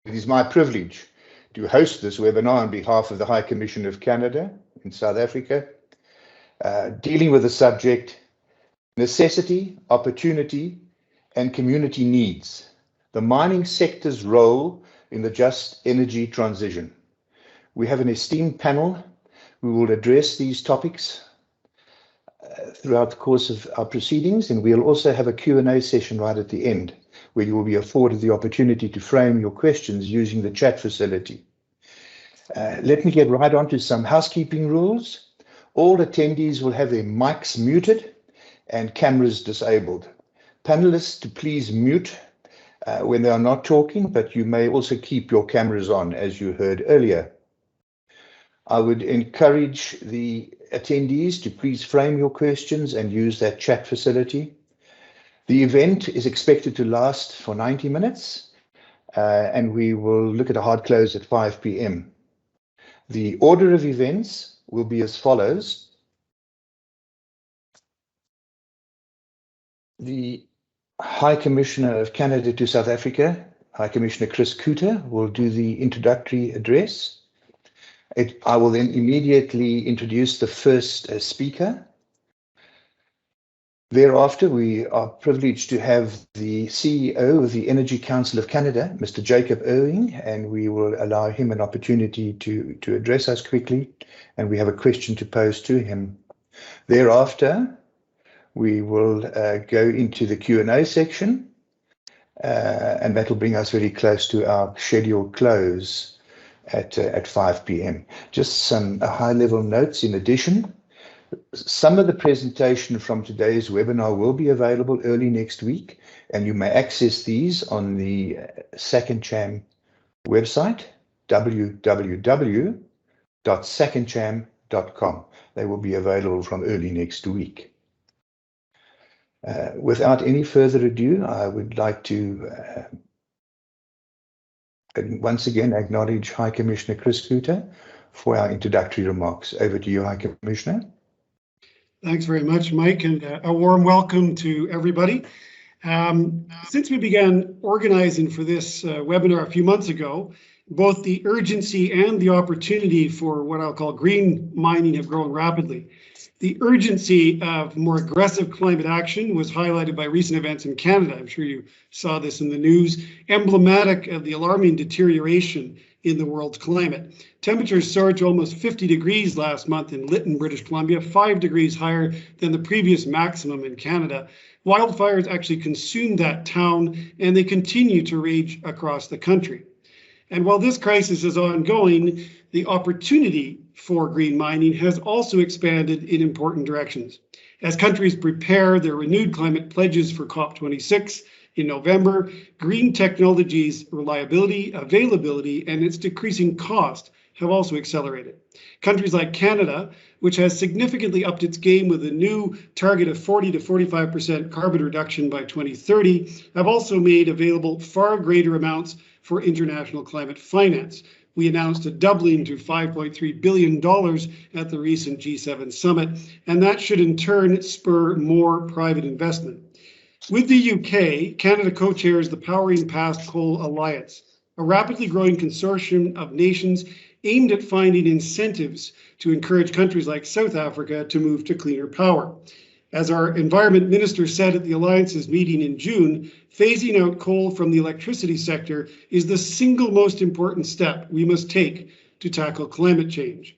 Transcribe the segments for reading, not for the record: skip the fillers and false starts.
It is my privilege to host this webinar on behalf of the High Commission of Canada in South Africa, dealing with the subject necessity, opportunity, and community needs, the mining sector's role in the just energy transition. We have an esteemed panel who will address these topics throughout the course of our proceedings, and we'll also have a Q&A session right at the end, where you will be afforded the opportunity to frame your questions using the chat facility. Let me get right on to some housekeeping rules. All attendees will have their mics muted and cameras disabled. Panelists to please mute when they are not talking, but you may also keep your cameras on, as you heard earlier. I would encourage the attendees to please frame your questions and use that chat facility. The event is expected to last for 90 minutes, and we will look at a hard close at 5 p.m. The order of events will be as follows. The High Commissioner of Canada to South Africa, High Commissioner Chris Cooter, will do the introductory address. I will then immediately introduce the first speaker. Thereafter, we are privileged to have the CEO of the Energy Council of Canada, Mr. Jacob Irving, and we will allow him an opportunity to address us quickly, and we have a question to pose to him. Thereafter, we will go into the Q&A section, and that will bring us very close to our scheduled close at 5 p.m. Just some high-level notes in addition. Some of the presentation from today's webinar will be available early next week, and you may access these on the SACANCHAM website, www.sacancham.com. They will be available from early next week. Without any further ado, I would like to once again acknowledge High Commissioner Chris Cooter for our introductory remarks. Over to you, High Commissioner. Thanks very much, Mike, and a warm welcome to everybody. Since we began organizing for this webinar a few months ago, both the urgency and the opportunity for what I'll call green mining have grown rapidly. The urgency of more aggressive climate action was highlighted by recent events in Canada. I'm sure you saw this in the news, emblematic of the alarming deterioration in the world's climate. Temperatures soared to almost 50 degrees last month in Lytton, British Columbia, 5 degrees higher than the previous maximum in Canada. Wildfires actually consumed that town, and they continue to rage across the country. And while this crisis is ongoing, the opportunity for green mining has also expanded in important directions. As countries prepare their renewed climate pledges for COP26 in November, green technologies' reliability, availability, and its decreasing cost have also accelerated. Countries like Canada, which has significantly upped its game with a new target of 40 to 45% carbon reduction by 2030, have also made available far greater amounts for international climate finance. We announced a doubling to $5.3 billion at the recent G7 summit, and that should in turn spur more private investment. With the UK, Canada co-chairs the Powering Past Coal Alliance, a rapidly growing consortium of nations aimed at finding incentives to encourage countries like South Africa to move to cleaner power. As our Environment Minister said at the Alliance's meeting in June, phasing out coal from the electricity sector is the single most important step we must take to tackle climate change.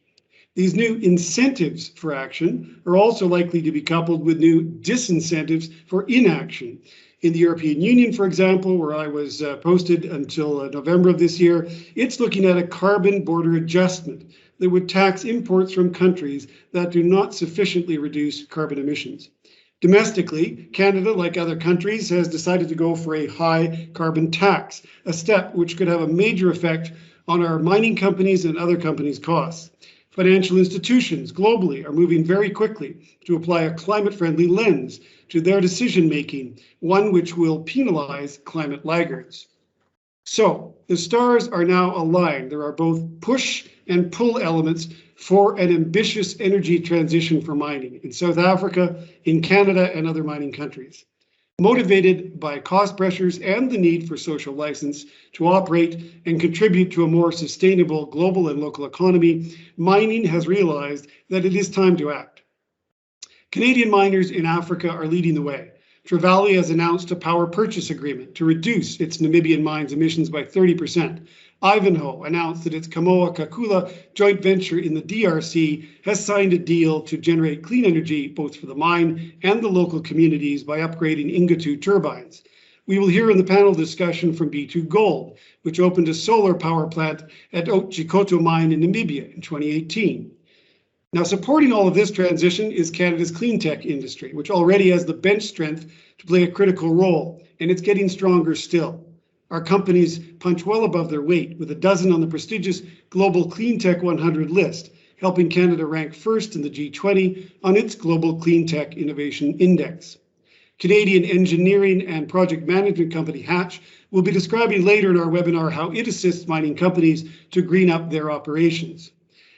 These new incentives for action are also likely to be coupled with new disincentives for inaction. In the European Union, for example, where I was posted until November of this year, it's looking at a carbon border adjustment that would tax imports from countries that do not sufficiently reduce carbon emissions. Domestically, Canada, like other countries, has decided to go for a high carbon tax, a step which could have a major effect on our mining companies and other companies' costs. Financial institutions globally are moving very quickly to apply a climate-friendly lens to their decision-making, one which will penalize climate laggards. So the stars are now aligned. There are both push and pull elements for an ambitious energy transition for mining in South Africa, in Canada, and other mining countries. Motivated by cost pressures and the need for social license to operate and contribute to a more sustainable global and local economy, mining has realized that it is time to act. Canadian miners in Africa are leading the way. Trevali has announced a power purchase agreement to reduce its Namibian mines emissions by 30%. Ivanhoe announced that its Kamoa-Kakula joint venture in the DRC has signed a deal to generate clean energy both for the mine and the local communities by upgrading Inga 2 turbines. We will hear in the panel discussion from B2 Gold, which opened a solar power plant at Otjikoto mine in Namibia in 2018. Now, supporting all of this transition is Canada's clean tech industry, which already has the bench strength to play a critical role, and it's getting stronger still. Our companies punch well above their weight, with a dozen on the prestigious Global Clean Tech 100 list, helping Canada rank first in the G20 on its Global Clean Tech Innovation Index. Canadian engineering and project management company Hatch will be describing later in our webinar how it assists mining companies to green up their operations.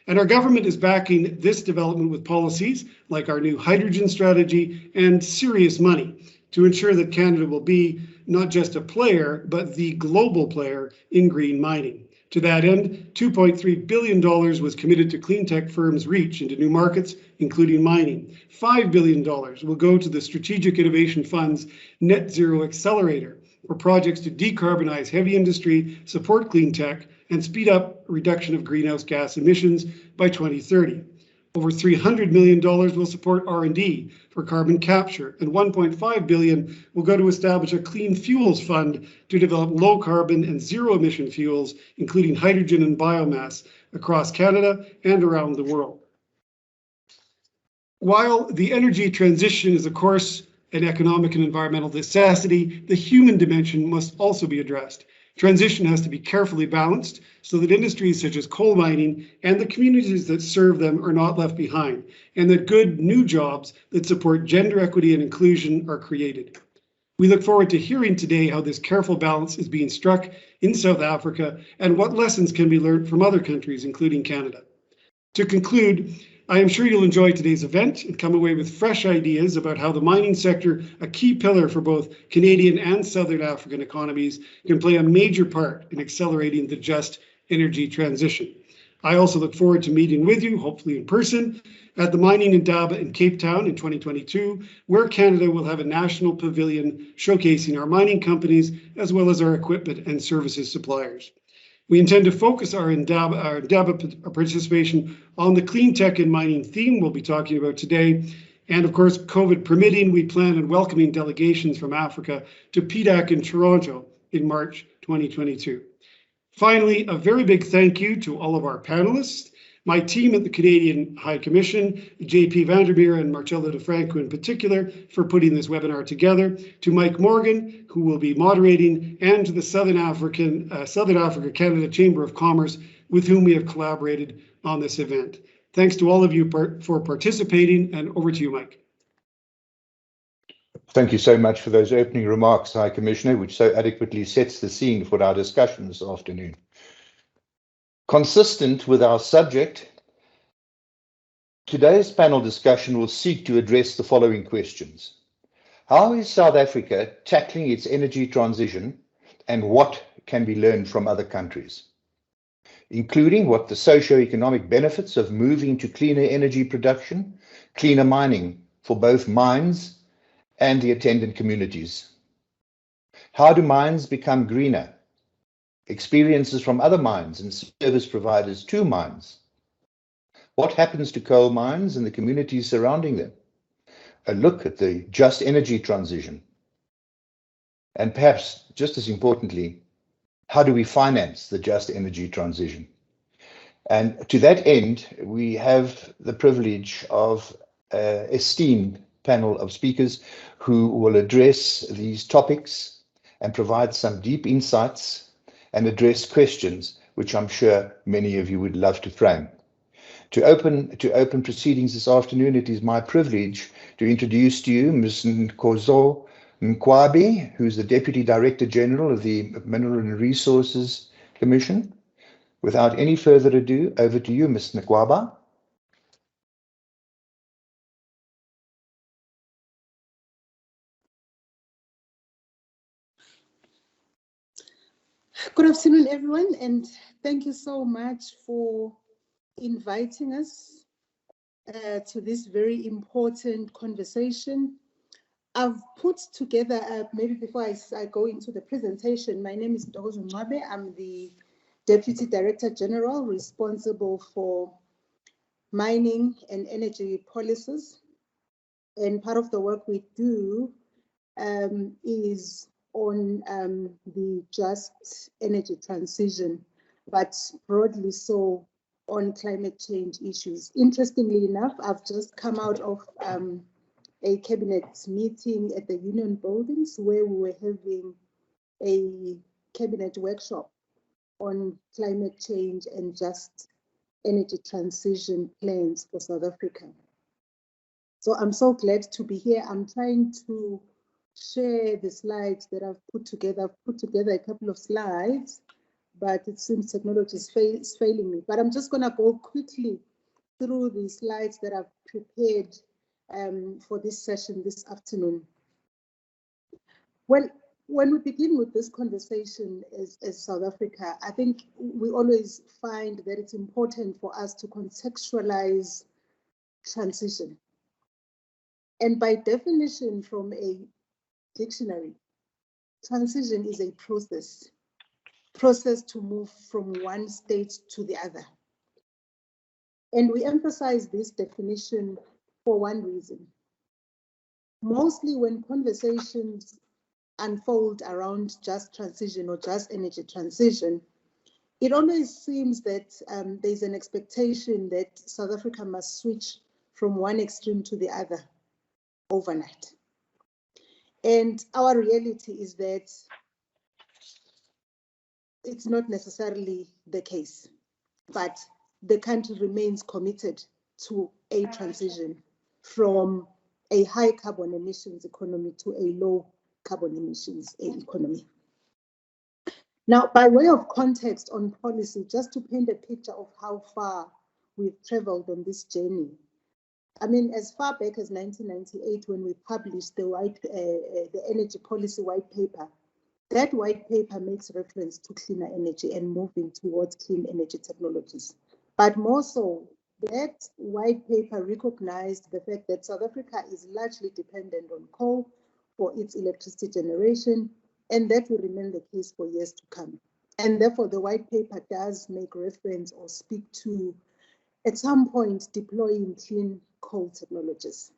And our government is backing this development with policies like our new hydrogen strategy and serious money to ensure that Canada will be not just a player, but the global player in green mining. To that end, $2.3 billion was committed to clean tech firms' reach into new markets, including mining. $5 billion will go to the Strategic Innovation Fund's Net Zero Accelerator for projects to decarbonize heavy industry, support clean tech, and speed up reduction of greenhouse gas emissions by 2030. Over $300 million will support R&D for carbon capture, and $1.5 billion will go to establish a clean fuels fund to develop low carbon and zero emission fuels, including hydrogen and biomass, across Canada and around the world. While the energy transition is, of course, an economic and environmental necessity, the human dimension must also be addressed. Transition has to be carefully balanced so that industries such as coal mining and the communities that serve them are not left behind, and that good new jobs that support gender equity and inclusion are created. We look forward to hearing today how this careful balance is being struck in South Africa and what lessons can be learned from other countries, including Canada. To conclude, I am sure you'll enjoy today's event and come away with fresh ideas about how the mining sector, a key pillar for both Canadian and Southern African economies, can play a major part in accelerating the just energy transition. I also look forward to meeting with you, hopefully in person, at the Mining Indaba in Cape Town in 2022, where Canada will have a national pavilion showcasing our mining companies as well as our equipment and services suppliers. We intend to focus our Indaba participation on the clean tech and mining theme we'll be talking about today. And of course, COVID permitting, we plan on welcoming delegations from Africa to PDAC in Toronto in March 2022. Finally, a very big thank you to all of our panelists, my team at the Canadian High Commission, JP Vandermeer and Marcelo DeFranco in particular, for putting this webinar together, to Mike Morgan, who will be moderating, and to the Southern Africa Canada Chamber of Commerce, with whom we have collaborated on this event. Thanks to all of you for participating, and over to you, Mike. Thank you so much for those opening remarks, High Commissioner, which so adequately sets the scene for our discussion this afternoon. Consistent with our subject, today's panel discussion will seek to address the following questions. How is South Africa tackling its energy transition, and what can be learned from other countries? Including what the socio-economic benefits of moving to cleaner energy production, cleaner mining for both mines and the attendant communities. How do mines become greener? Experiences from other mines and service providers to mines. What happens to coal mines and the communities surrounding them? A look at the just energy transition. And perhaps just as importantly, how do we finance the just energy transition? And to that end, we have the privilege of an esteemed panel of speakers who will address these topics and provide some deep insights and address questions which I'm sure many of you would love to frame. To open proceedings this afternoon, it is my privilege to introduce to you Ms. Nkozo Nkwabi, who's the Deputy Director General of the Mineral and Resources Commission. Without any further ado, over to you, Ms. Nkwaba. Good afternoon, everyone, and thank you so much for inviting us to this very important conversation. I've put together, maybe before I go into the presentation, my name is Dozo Nwabe. I'm the Deputy Director General responsible for mining and energy policies. And part of the work we do is on the just energy transition, but broadly so on climate change issues. Interestingly enough, I've just come out of a cabinet meeting at the Union Buildings where we were having a cabinet workshop on climate change and just energy transition plans for South Africa. So I'm so glad to be here. I'm trying to share the slides that I've put together. I've put together a couple of slides, but it seems technology is failing me. But I'm just going to go quickly through the slides that I've prepared for this session this afternoon. Well, when we begin with this conversation as South Africa, I think we always find that it's important for us to contextualize transition. And by definition from a dictionary, transition is a process to move from one state to the other. And we emphasize this definition for one reason. Mostly when conversations unfold around just transition or just energy transition, it always seems that there's an expectation that South Africa must switch from one extreme to the other overnight. And our reality is that it's not necessarily the case, but the country remains committed to a transition from a high carbon emissions economy to a low carbon emissions economy. Now, by way of context on policy, just to paint a picture of how far we've traveled on this journey. I mean, as far back as 1998, when we published the Energy Policy White Paper, that white paper makes reference to cleaner energy and moving towards clean energy technologies. But more so, that white paper recognized the fact that South Africa is largely dependent on coal for its electricity generation, and that will remain the case for years to come. And therefore, the white paper does make reference or speak to, at some point, deploying clean coal technologies.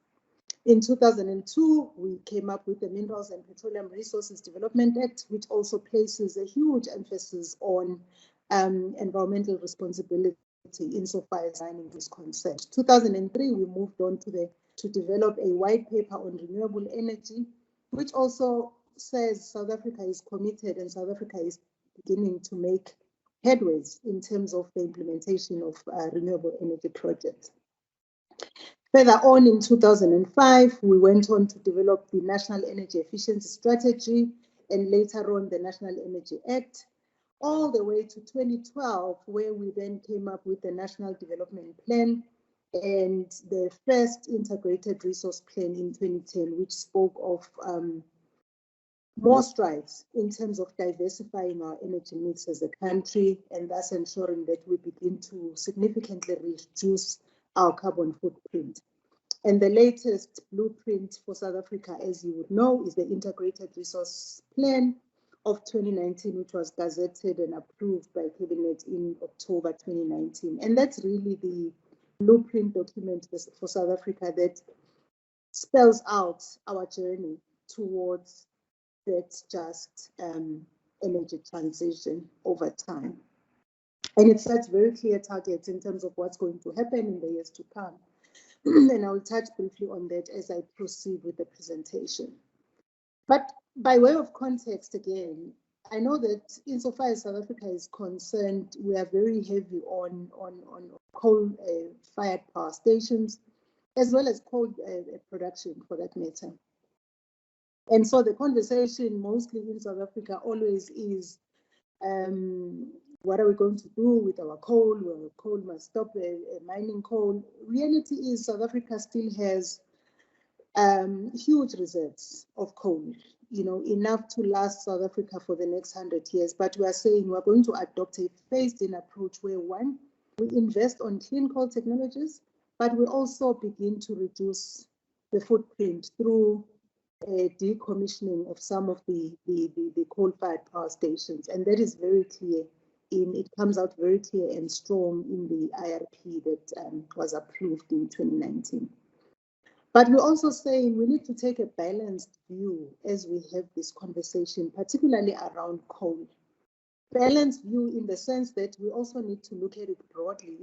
In 2002, we came up with the Minerals and Petroleum Resources Development Act, which also places a huge emphasis on environmental responsibility insofar as mining is concerned. 2003, we moved on to develop a white paper on renewable energy, which also says South Africa is committed and South Africa is beginning to make headways in terms of the implementation of renewable energy projects. Further on in 2005, we went on to develop the National Energy Efficiency Strategy and later on the National Energy Act, all the way to 2012, where we then came up with the National Development Plan and the first integrated resource plan in 2010, which spoke of more strides in terms of diversifying our energy mix as a country and thus ensuring that we begin to significantly reduce our carbon footprint. And the latest blueprint for South Africa, as you would know, is the Integrated Resource Plan of 2019, which was gazetted and approved by Cabinet in October 2019. And that's really the blueprint document for South Africa that spells out our journey towards that just energy transition over time. And it sets very clear targets in terms of what's going to happen in the years to come. And I will touch briefly on that as I proceed with the presentation. But by way of context again, I know that insofar as South Africa is concerned, we are very heavy on coal-fired power stations, as well as coal production for that matter. And so the conversation mostly in South Africa always is, what are we going to do with our coal? Well, coal must stop mining coal. Reality is South Africa still has huge reserves of coal. enough to last South Africa for the next 100 years. But we are saying we're going to adopt a phased-in approach where, one, we invest on clean coal technologies, but we also begin to reduce the footprint through decommissioning of some of the coal-fired power stations. And that is very clear. It comes out very clear and strong in the IRP that was approved in 2019. But we're also saying we need to take a balanced view as we have this conversation, particularly around coal. Balanced view in the sense that we also need to look at it broadly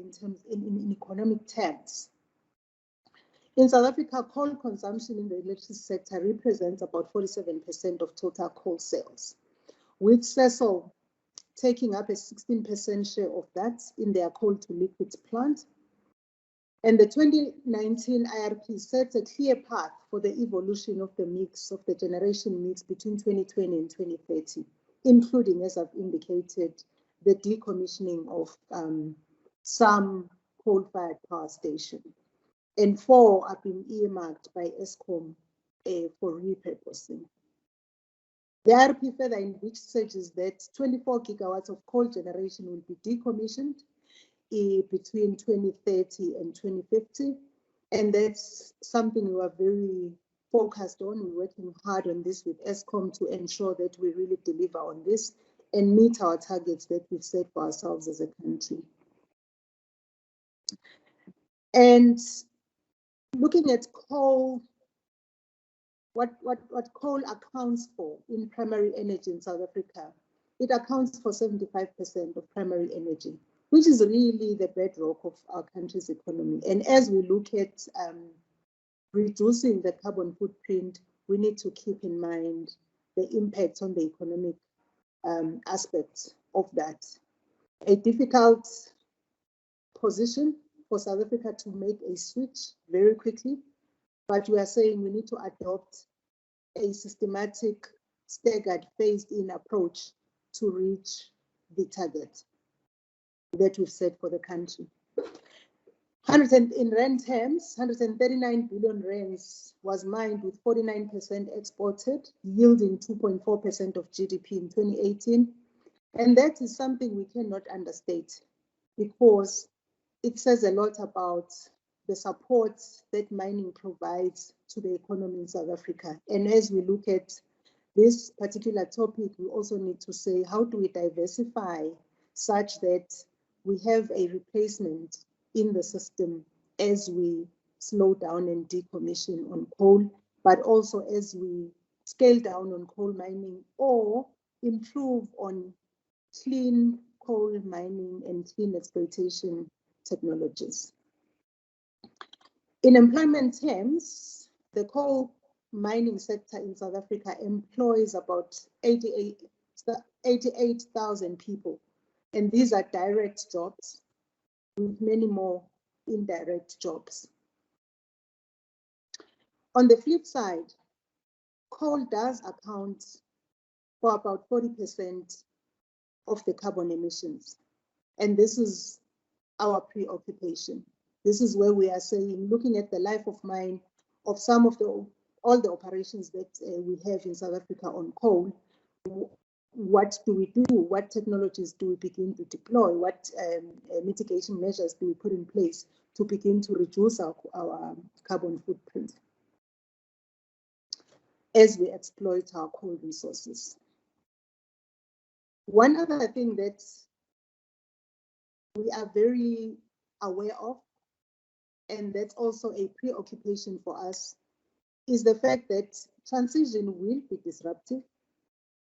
in economic terms. In South Africa, coal consumption in the electricity sector represents about 47% of total coal sales, with Sasol taking up a 16% share of that in their coal to liquids plant. And the 2019 IRP sets a clear path for the evolution of the mix, of the generation mix between 2020 and 2030, including, as I've indicated, the decommissioning of some coal-fired power stations. And 4 are being earmarked by Eskom for repurposing. The IRP further envisages that 24 gigawatts of coal generation will be decommissioned between 2030 and 2050. And that's something we are very focused on. We're working hard on this with Eskom to ensure that we really deliver on this and meet our targets that we've set for ourselves as a country. And looking at coal, what coal accounts for in primary energy in South Africa, it accounts for 75% of primary energy, which is really the bedrock of our country's economy. And as we look at reducing the carbon footprint, we need to keep in mind the impact on the economic aspects of that. A difficult position for South Africa to make a switch very quickly, but we are saying we need to adopt a systematic, staggered, phased-in approach to reach the target that we've set for the country. In rand terms, 139 billion rands was mined with 49% exported, yielding 2.4% of GDP in 2018. And that is something we cannot understate because it says a lot about the support that mining provides to the economy in South Africa. And as we look at this particular topic, we also need to say, how do we diversify such that we have a replacement in the system as we slow down and decommission on coal, but also as we scale down on coal mining or improve on clean coal mining and clean exploitation technologies. In employment terms, the coal mining sector in South Africa employs about 88,000 people. And these are direct jobs with many more indirect jobs. On the flip side, coal does account for about 40% of the carbon emissions. And this is our preoccupation. This is where we are saying, looking at the life of mine of some of all the operations that we have in South Africa on coal, what do we do? What technologies do we begin to deploy? What mitigation measures do we put in place to begin to reduce our carbon footprint as we exploit our coal resources? One other thing that we are very aware of, and that's also a preoccupation for us, is the fact that transition will be disruptive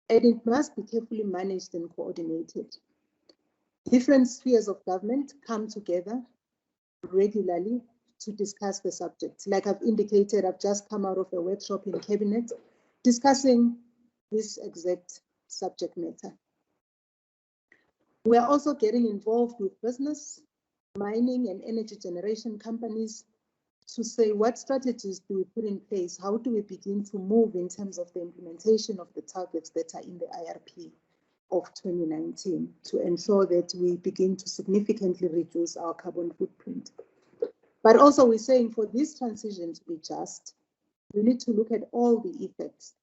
and it must be carefully managed and coordinated. Different spheres of government come together regularly to discuss the subject. Like I've indicated, I've just come out of a workshop in Cabinet discussing this exact subject matter. We're also getting involved with business, mining and energy generation companies to say what strategies do we put in place? How do we begin to move in terms of the implementation of the targets that are in the IRP of 2019 to ensure that we begin to significantly reduce our carbon footprint? But also we're saying for this transition to be just, we need to look at all the effects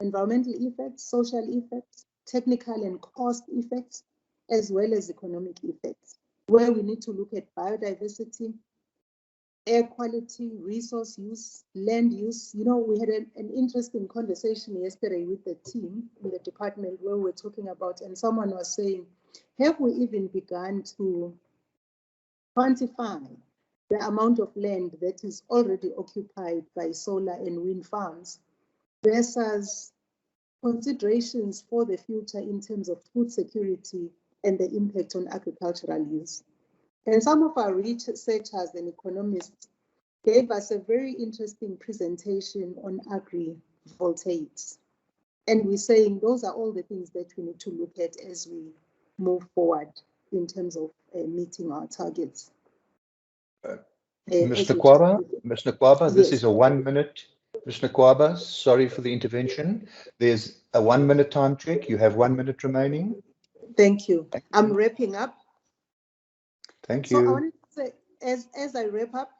environmental effects, social effects, technical and cost effects, as well as economic effects, where we need to look at biodiversity, air quality, resource use, land use. You know, we had an interesting conversation yesterday with the team in the department where we were talking about, and someone was saying, have we even begun to quantify the amount of land that is already occupied by solar and wind farms versus considerations for the future in terms of food security and the impact on agricultural use? And some of our researchers and economists gave us a very interesting presentation on agri-voltaics. And we're saying those are all the things that we need to look at as we move forward in terms of meeting our targets. Mr. Kwaba, this Yes. is a 1 minute. Mr. Kwaba, sorry for the intervention. There's a 1 minute time check. You have 1 minute remaining. Thank you. I'm wrapping up. Thank So I you. wanted to say, as I wrap up,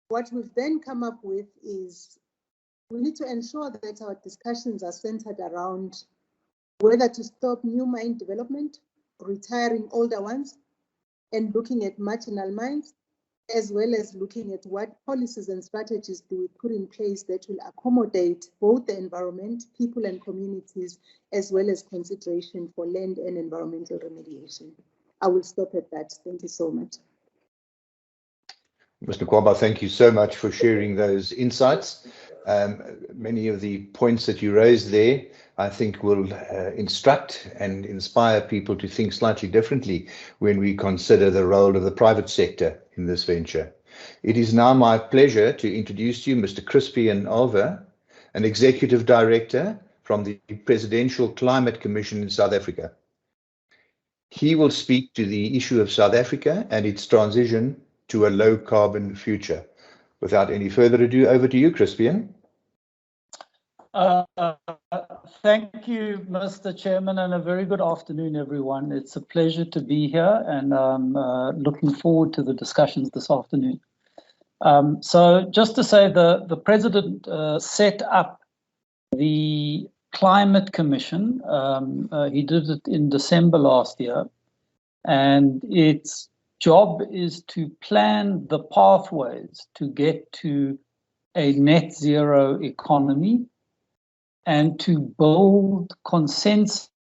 what we've then come up with is we need to ensure that our discussions are centered around whether to stop new mine development, retiring older ones, and looking at marginal mines, as well as looking at what policies and strategies do we put in place that will accommodate both the environment, people and communities, as well as consideration for land and environmental remediation. I will stop at that. Thank you so much. Mr. Kwaba, thank you so much for sharing those insights. Many of the points that you raised there, I think, will instruct and inspire people to think slightly differently when we consider the role of the private sector in this venture. It is now my pleasure to introduce to you Mr. Crispian Alva, an Executive Director from the Presidential Climate Commission in South Africa. He will speak to the issue of South Africa and its transition to a low-carbon future. Without any further ado, over to you, Crispian. Thank you, Mr. Chairman, and a very good afternoon, everyone. It's a pleasure to be here, and I'm looking forward to the discussions this afternoon. So just to say, the President set up the Climate Commission. He did it in December last year, and its job is to plan the pathways to get to a net zero economy and to build consensus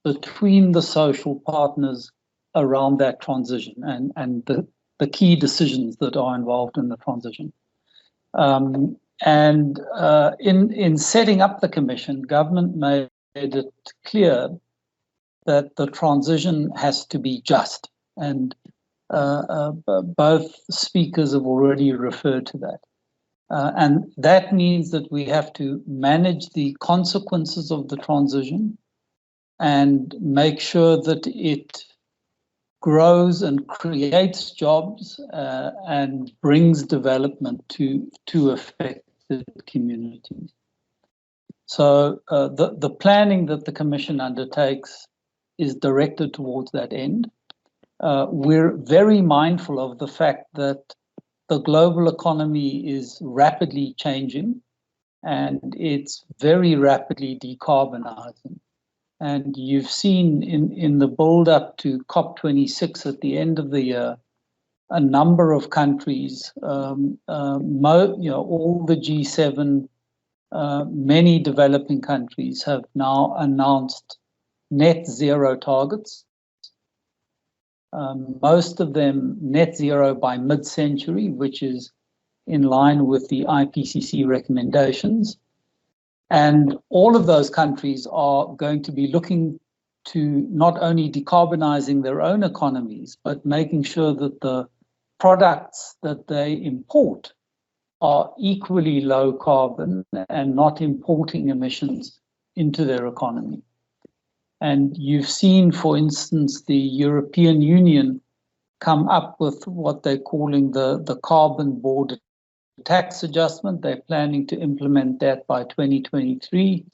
between the social partners around that transition and the key decisions that are involved in the transition. In setting up the commission, government made it clear that the transition has to be just, and both speakers have already referred to that. And that means that we have to manage the consequences of the transition and make sure that it grows and creates jobs and brings development to affected communities. So the planning that the Commission undertakes is directed towards that end. We're very mindful of the fact that the global economy is rapidly changing and it's very rapidly decarbonizing. And you've seen in the build-up to COP26 at the end of the year, a number of countries, all the G7, many developing countries have now announced net zero targets. Most of them net zero by mid-century, which is in line with the IPCC recommendations. And all of those countries are going to be looking to not only decarbonizing their own economies, but making sure that the products that they import are equally low carbon and not importing emissions into their economy. And you've seen, for instance, the European Union come up with what they're calling the carbon border tax adjustment. They're planning to implement that by 2023.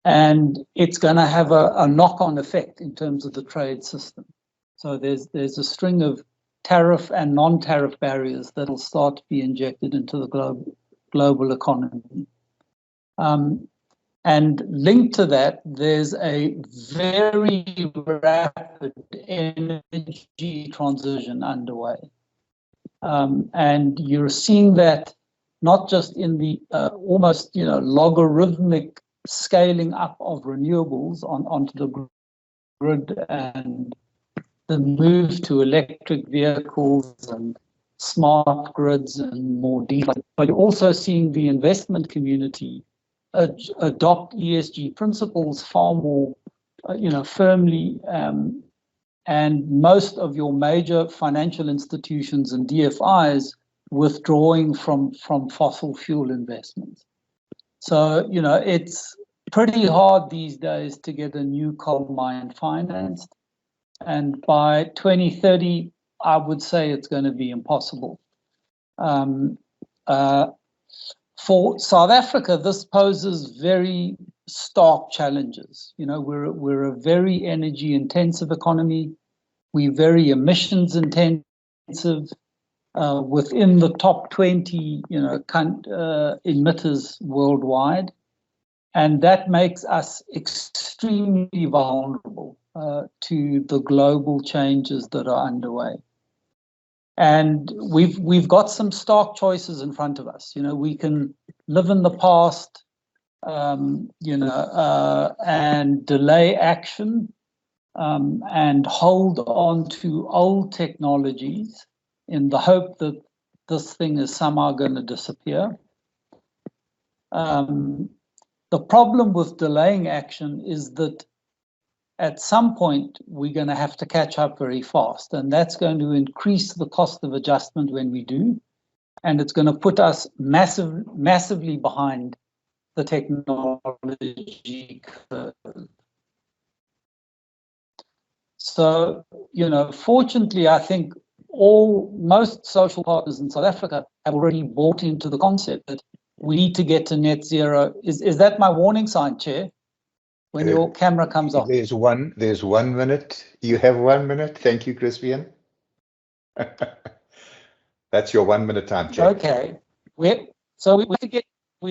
And it's going to have a knock-on effect in terms of the trade system. So there's a string of tariff and non-tariff barriers that will start to be injected into the global economy. And linked to that, there's a very rapid energy transition underway. And you're seeing that not just in the almost logarithmic scaling up of renewables onto the grid and the move to electric vehicles and smart grids and more DeFi, but you're also seeing the investment community adopt ESG principles far more, firmly, and most of your major financial institutions and DFIs withdrawing from fossil fuel investments. So, it's pretty hard these days to get a new coal mine financed. And by 2030, I would say it's going to be impossible. For South Africa, this poses very stark challenges. We're a very energy intensive economy. We're very emissions intensive. Within the top 20, emitters worldwide, and that makes us extremely vulnerable to the global changes that are underway. And we've got some stark choices in front of us. We can live in the past, and delay action, and hold on to old technologies in the hope that this thing is somehow going to disappear. The problem with delaying action is that at some point we're going to have to catch up very fast, and that's going to increase the cost of adjustment when we do, and it's going to put us massively behind the technology curve. So, fortunately, I think most social partners in South Africa have already bought into the concept that we need to get to net zero. Is that my warning sign, Chair? When your camera comes on. There's 1 minute. You have 1 minute. Thank you, Crispian. That's your 1 minute time, Chair. Okay. We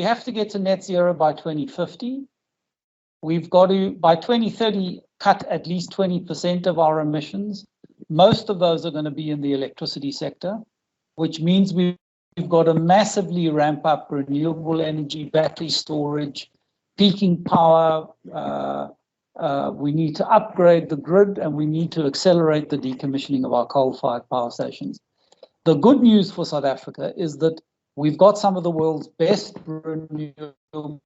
have to get to net zero by 2050. We've got to, by 2030, cut at least 20% of our emissions. Most of those are going to be in the electricity sector, which means we've got to massively ramp up renewable energy, battery storage, peaking power. We need to upgrade the grid, and we need to accelerate the decommissioning of our coal-fired power stations. The good news for South Africa is that we've got some of the world's best renewable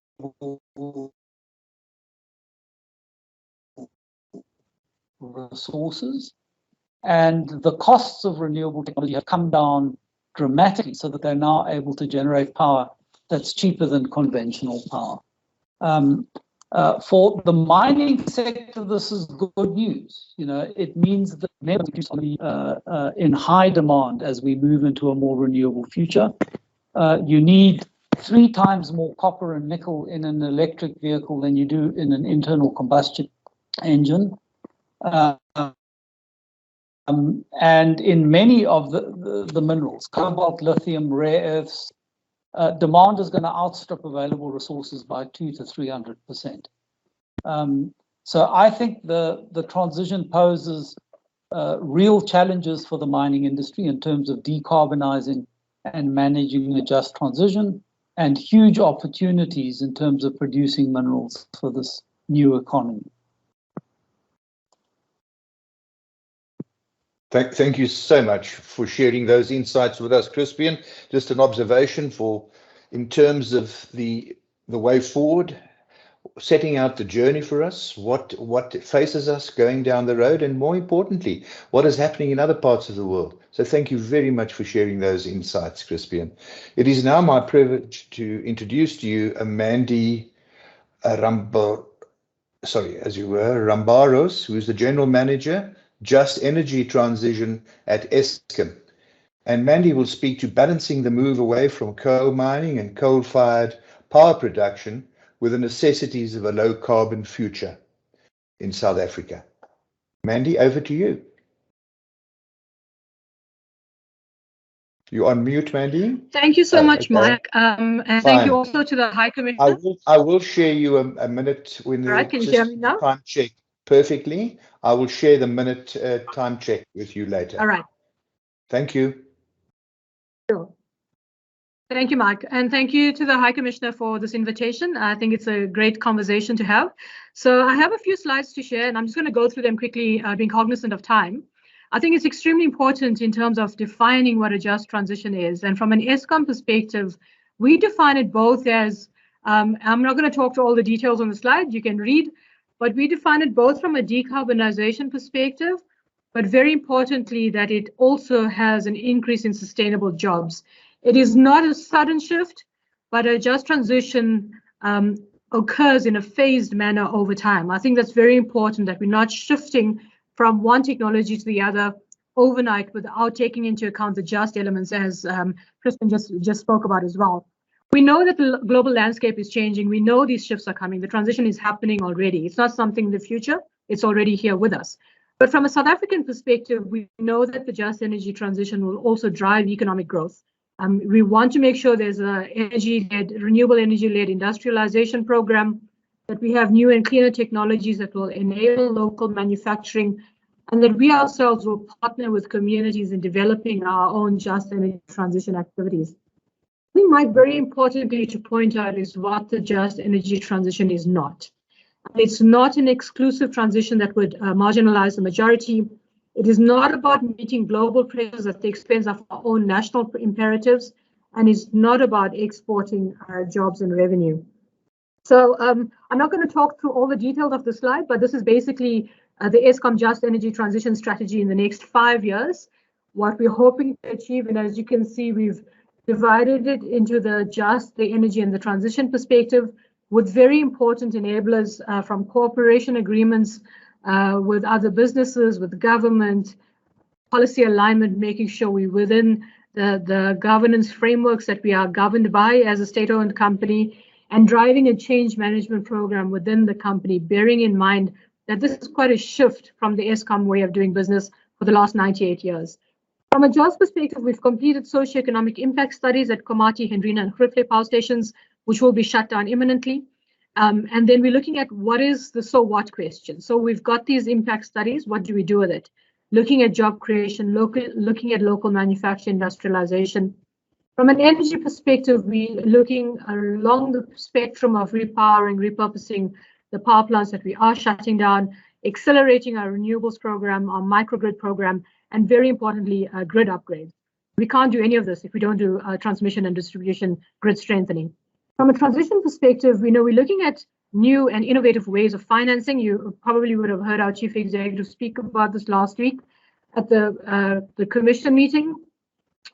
resources, and the costs of renewable technology have come down dramatically so that they're now able to generate power that's cheaper than conventional power. For the mining sector, this is good news. It means that metals are in high demand as we move into a more renewable future. You need 3 times more copper and nickel in an electric vehicle than you do in an internal combustion engine. And in many of the minerals, cobalt, lithium, rare earths, demand is going to outstrip available resources by 200 to 300%. So I think the transition poses real challenges for the mining industry in terms of decarbonizing and managing a just transition, and huge opportunities in terms of producing minerals for this new economy. Thank you so much for sharing those insights with us, Crispian. Just an observation in terms of the way forward, setting out the journey for us, what faces us going down the road, and more importantly, what is happening in other parts of the world. So thank you very much for sharing those insights, Crispian. It is now my privilege to introduce to you Mandy Rambaros, who is the General Manager, Just Energy Transition at Eskom. And Mandy will speak to balancing the move away from coal mining and coal-fired power production with the necessities of a low-carbon future in South Africa. Mandy, over to you. You on mute, Mandy? Thank you so much, Okay. Mike. And thank you also to the High Commissioner. I will share you a minute when All right, can you hear me now? time check perfectly. I will share the minute time check with you later. All right. Thank you. Sure. Thank you, Mike. And thank you to the High Commissioner for this invitation. I think it's a great conversation to have. So I have a few slides to share, and I'm just going to go through them quickly, being cognizant of time. I think it's extremely important in terms of defining what a just transition is. And from an Eskom perspective, we define it both as, I'm not going to talk to all the details on the slide, you can read, but we define it both from a decarbonization perspective, but very importantly, that it also has an increase in sustainable jobs. It is not a sudden shift, but a just transition occurs in a phased manner over time. I think that's very important, that we're not shifting from one technology to the other overnight without taking into account the just elements, as Kristen just spoke about as well. We know that the global landscape is changing. We know these shifts are coming. The transition is happening already. It's not something in the future. It's already here with us. But from a South African perspective, we know that the just energy transition will also drive economic growth. We want to make sure there's a renewable energy-led industrialization program, that we have new and cleaner technologies that will enable local manufacturing, and that we ourselves will partner with communities in developing our own just energy transition activities. I think, Mike, very importantly to point out is what the just energy transition is not. It's not an exclusive transition that would marginalize the majority. It is not about meeting global pressures at the expense of our own national imperatives, and it's not about exporting jobs and revenue. So I'm not going to talk through all the details of the slide, but this is basically the Eskom Just Energy Transition Strategy in the next 5 years, what we're hoping to achieve. And as you can see, we've divided it into the energy and the transition perspective, with very important enablers from cooperation agreements with other businesses, with government, policy alignment, making sure we're within the governance frameworks that we are governed by as a state-owned company, and driving a change management program within the company, bearing in mind that this is quite a shift from the Eskom way of doing business for the last 98 years. From a JOS perspective, we've completed socioeconomic impact studies at Komati, Hendrina, and Grootvlei power stations, which will be shut down imminently. And then we're looking at what is the so what question. So we've got these impact studies. What do we do with it? Looking at job creation, looking at local manufacturing, industrialization. From an energy perspective, we're looking along the spectrum of repowering, repurposing the power plants that we are shutting down, accelerating our renewables program, our microgrid program, and very importantly, grid upgrades. We can't do any of this if we don't do transmission and distribution grid strengthening. From a transition perspective, we know we're looking at new and innovative ways of financing. You probably would have heard our chief executive speak about this last week at the commission meeting.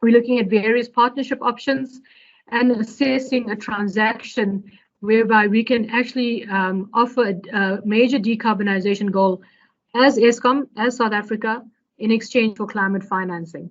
We're looking at various partnership options and assessing a transaction whereby we can actually offer a major decarbonization goal as Eskom, as South Africa, in exchange for climate financing.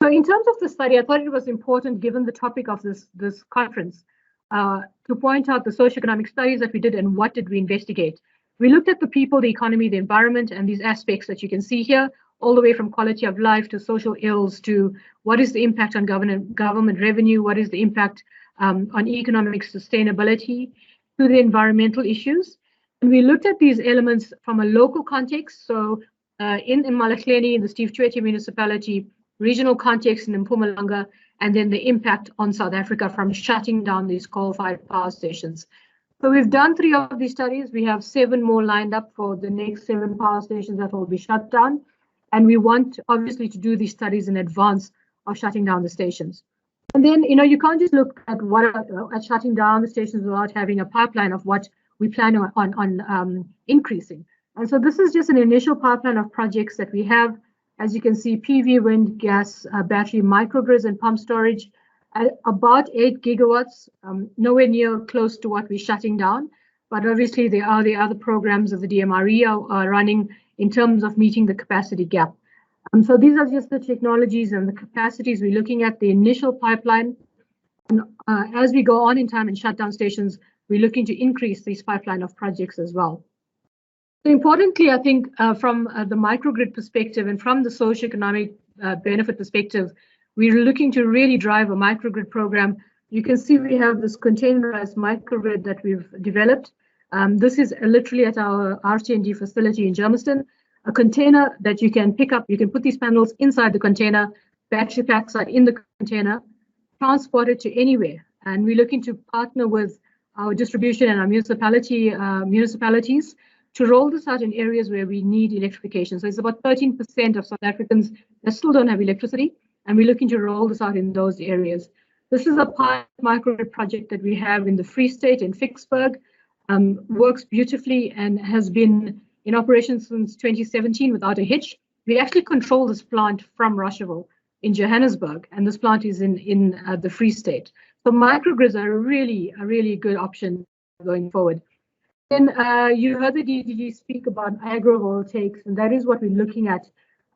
So in terms of the study, I thought it was important, given the topic of this conference, to point out the socioeconomic studies that we did and what did we investigate. We looked at the people, the economy, the environment, and these aspects that you can see here, all the way from quality of life to social ills to what is the impact on government revenue, what is the impact on economic sustainability, to the environmental issues. And we looked at these elements from a local context. So in Malahleni, in the Steve Tshwete municipality, regional context in Mpumalanga, and then the impact on South Africa from shutting down these coal-fired power stations. So we've done 3 of these studies. We have 7 more lined up for the next 7 power stations that will be shut down. And we want, obviously, to do these studies in advance of shutting down the stations. And then, you can't just look at at shutting down the stations without having a pipeline of what we plan on increasing. And so this is just an initial pipeline of projects that we have. As you can see, PV, wind, gas, battery, microgrids, and pump storage at about 8 gigawatts, nowhere near close to what we're shutting down. But obviously, there are the other programs of the DMRE are running in terms of meeting the capacity gap. So these are just the technologies and the capacities we're looking at, the initial pipeline. And as we go on in time and shut down stations, we're looking to increase this pipeline of projects as well. So importantly, I think from the microgrid perspective and from the socioeconomic benefit perspective, we're looking to really drive a microgrid program. You can see we have this containerized microgrid that we've developed. This is literally at our RT&D facility in Germiston, a container that you can pick up. You can put these panels inside the container, battery packs are in the container, transport it to anywhere. And we're looking to partner with our distribution and our municipalities to roll this out in areas where we need electrification. So it's about 13% of South Africans that still don't have electricity, and we're looking to roll this out in those areas. This is a pilot microgrid project that we have in the Free State in Vicksburg. Works beautifully and has been in operation since 2017 without a hitch. We actually control this plant from Rocheville in Johannesburg, and this plant is in the Free State. So microgrids are a really good option going forward. Then you heard the DDG speak about agrivoltaics, and that is what we're looking at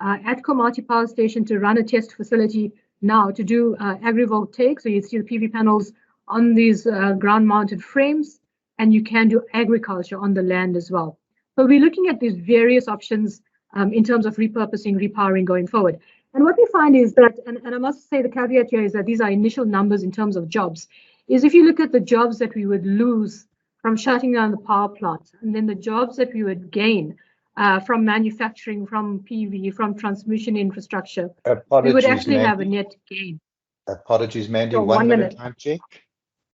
Komati Power Station to run a test facility now to do agrivoltaics. So you see the PV panels on these ground-mounted frames, and you can do agriculture on the land as well. So we're looking at these various options in terms of repurposing, repowering going forward. And what we find is that, and I must say the caveat here is that these are initial numbers in terms of jobs, is if you look at the jobs that we would lose from shutting down the power plant, and then the jobs that we would gain from manufacturing, from PV, from transmission infrastructure, we would actually have a net gain. Apologies, Mandy, so 1 minute time check.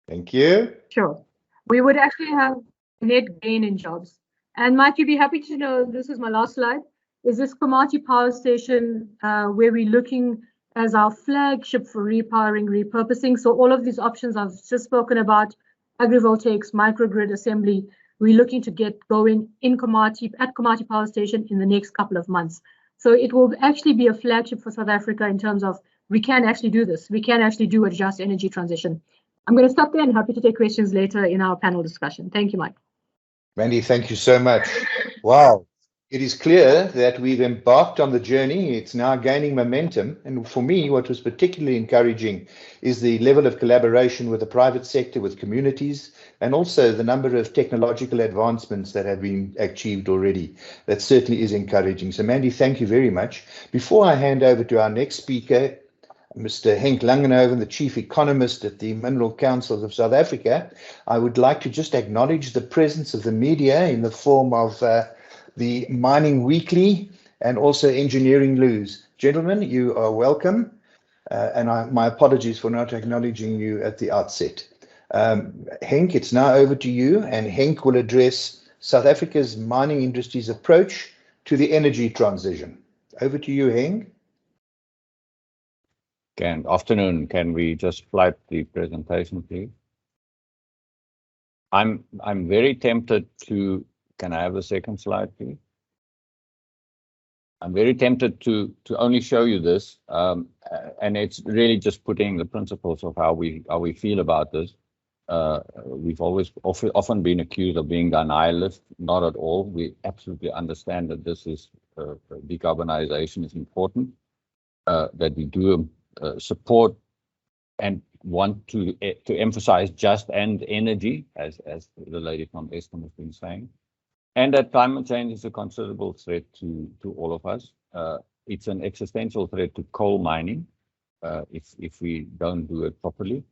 Thank you. Sure. We would actually have net gain in jobs. And Mike, you'd be happy to know, this is my last slide, is this Komati Power Station where we're looking as our flagship for repowering, repurposing. So all of these options I've just spoken about, agrivoltaics, microgrid assembly, we're looking to get going in Komati, at Komati Power Station in the next couple of months. So it will actually be a flagship for South Africa in terms of we can actually do this. We can actually do a just energy transition. I'm going to stop there and happy to take questions later in our panel discussion. Thank you, Mike. Mandy, thank you so much. Wow. It is clear that we've embarked on the journey. It's now gaining momentum. And for me, what was particularly encouraging is the level of collaboration with the private sector, with communities, and also the number of technological advancements that have been achieved already. That certainly is encouraging. So, Mandy, thank you very much. Before I hand over to our next speaker, Mr. Henk Langenhoven, the Chief Economist at the Mineral Councils of South Africa, I would like to just acknowledge the presence of the media in the form of the Mining Weekly and also Engineering News. Gentlemen, you are welcome, and my apologies for not acknowledging you at the outset. Henk, it's now over to you, and Henk will address South Africa's mining industry's approach to the energy transition. Over to you, Henk. Good afternoon. Can we just slide the presentation, please? I'm very tempted to. Can I have the second slide, please? I'm very tempted to only show you this, and it's really just putting the principles of how we feel about this. We've always often been accused of being denialist. Not at all. We absolutely understand that this is decarbonization is important. That we do support and want to emphasize just and energy, as the lady from Eskom has been saying. And that climate change is a considerable threat to all of us. It's an existential threat to coal mining if we don't do it properly.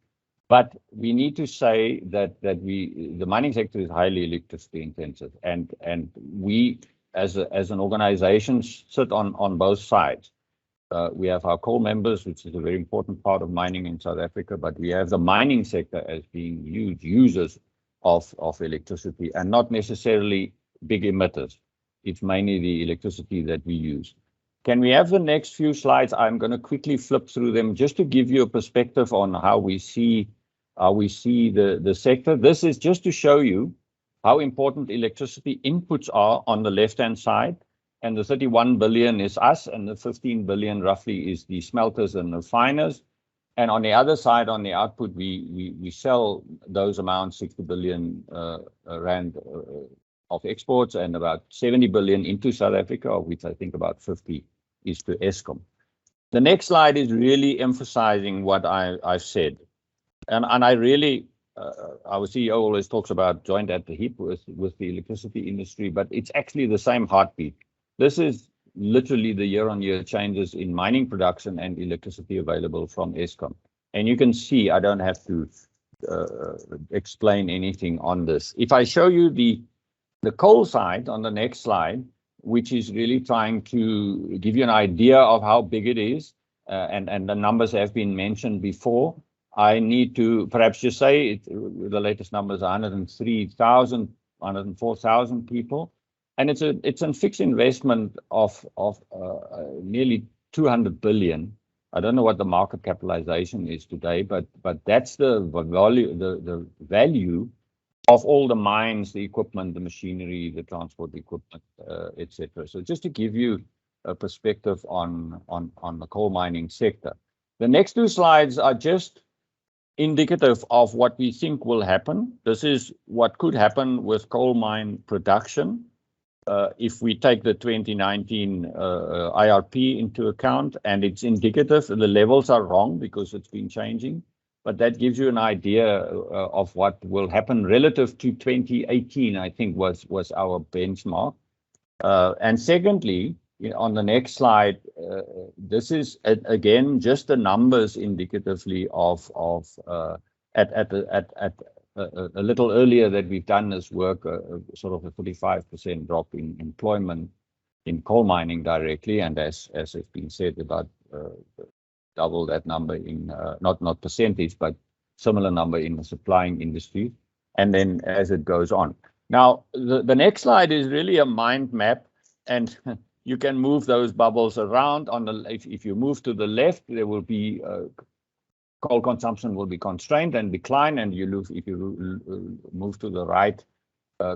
But we need to say that the mining sector is highly electricity intensive, and we as an organization sit on both sides. We have our coal members, which is a very important part of mining in South Africa, but we have the mining sector as being huge users of electricity and not necessarily big emitters. It's mainly the electricity that we use. Can we have the next few slides? I'm going to quickly flip through them just to give you a perspective on how we see the sector. This is just to show you how important electricity inputs are on the left-hand side. And the 31 billion is us, and the 15 billion roughly is the smelters and the refiners. And on the other side, on the output, we sell those amounts, 60 billion rand of exports and about 70 billion into South Africa, of which I think about 50 is to Eskom. The next slide is really emphasizing what I've said. And I really, our CEO always talks about joined at the hip with the electricity industry, but it's actually the same heartbeat. This is literally the year-on-year changes in mining production and electricity available from Eskom. And you can see, I don't have to explain anything on this. If I show you the coal side on the next slide, which is really trying to give you an idea of how big it is, and the numbers have been mentioned before. I need to perhaps just say the latest number is 103,000, 104,000 people, and it's a fixed investment of nearly 200 billion. I don't know what the market capitalization is today, but that's the value of all the mines, the equipment, the machinery, the transport equipment, etc. So just to give you a perspective on the coal mining sector. The next two slides are just indicative of what we think will happen. This is what could happen with coal mine production if we take the 2019 IRP into account, and it's indicative. The levels are wrong because it's been changing, but that gives you an idea of what will happen relative to 2018, I think was our benchmark. And secondly, on the next slide, this is again just the numbers indicatively of a little earlier that we've done this work, sort of a 45% drop in employment in coal mining directly, and as has been said, about double that number in not percentage, but similar number in the supplying industry, and then as it goes on. Now, the next slide is really a mind map, and you can move those bubbles around. If you move to the left, there will be coal consumption will be constrained and decline, and if you move to the right,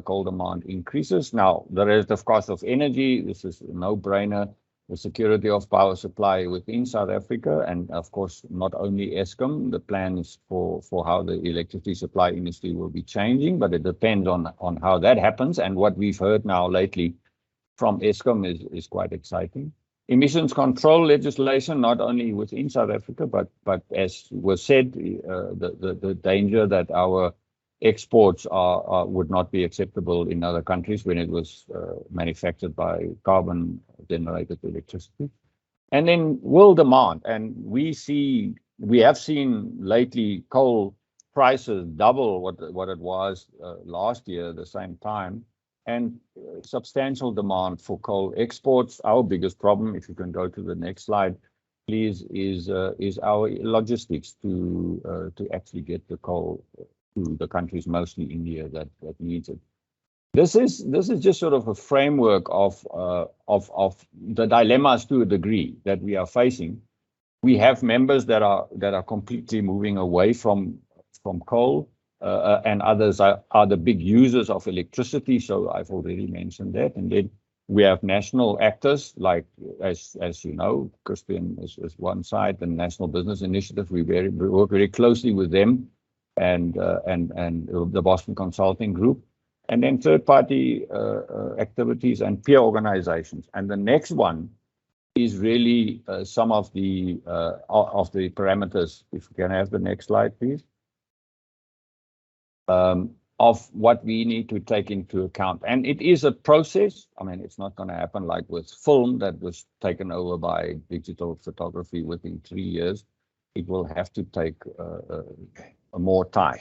coal demand increases. Now, the relative cost of energy, this is a no-brainer. The security of power supply within South Africa, and of course, not only Eskom, the plans for how the electricity supply industry will be changing, but it depends on how that happens. And what we've heard now lately from Eskom is quite exciting. Emissions control legislation, not only within South Africa, but as was said, the danger that our exports would not be acceptable in other countries when it was manufactured by carbon-generated electricity. And then world demand, and we have seen lately coal prices double what it was last year at the same time, and substantial demand for coal exports. Our biggest problem, if you can go to the next slide, please, is our logistics to actually get the coal to the countries, mostly India, that needs it. This is just sort of a framework of the dilemmas to a degree that we are facing. We have members that are completely moving away from coal, and others are the big users of electricity. So I've already mentioned that. And then we have national actors like, as you know, Christian is one side, the National Business Initiative. We work very closely with them and the Boston Consulting Group, and then third-party activities and peer organizations. And the next one is really some of the parameters. If we can have the next slide, please. Of what we need to take into account. And it is a process. I mean, it's not going to happen like with film that was taken over by digital photography within 3 years. It will have to take more time.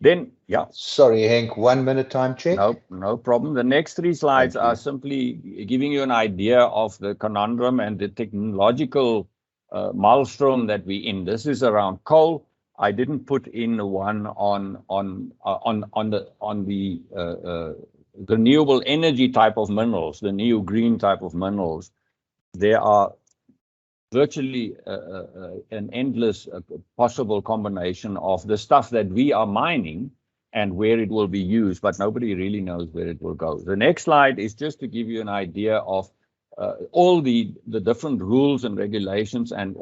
Then, yeah. Sorry, Henk, 1 minute time check. No problem. The next 3 slides are simply giving you an idea of the conundrum and the technological maelstrom that we're in. This is around coal. I didn't put in the one on the renewable energy type of minerals, the neo green type of minerals. There are virtually an endless possible combination of the stuff that we are mining and where it will be used, but nobody really knows where it will go. The next slide is just to give you an idea of all the different rules and regulations and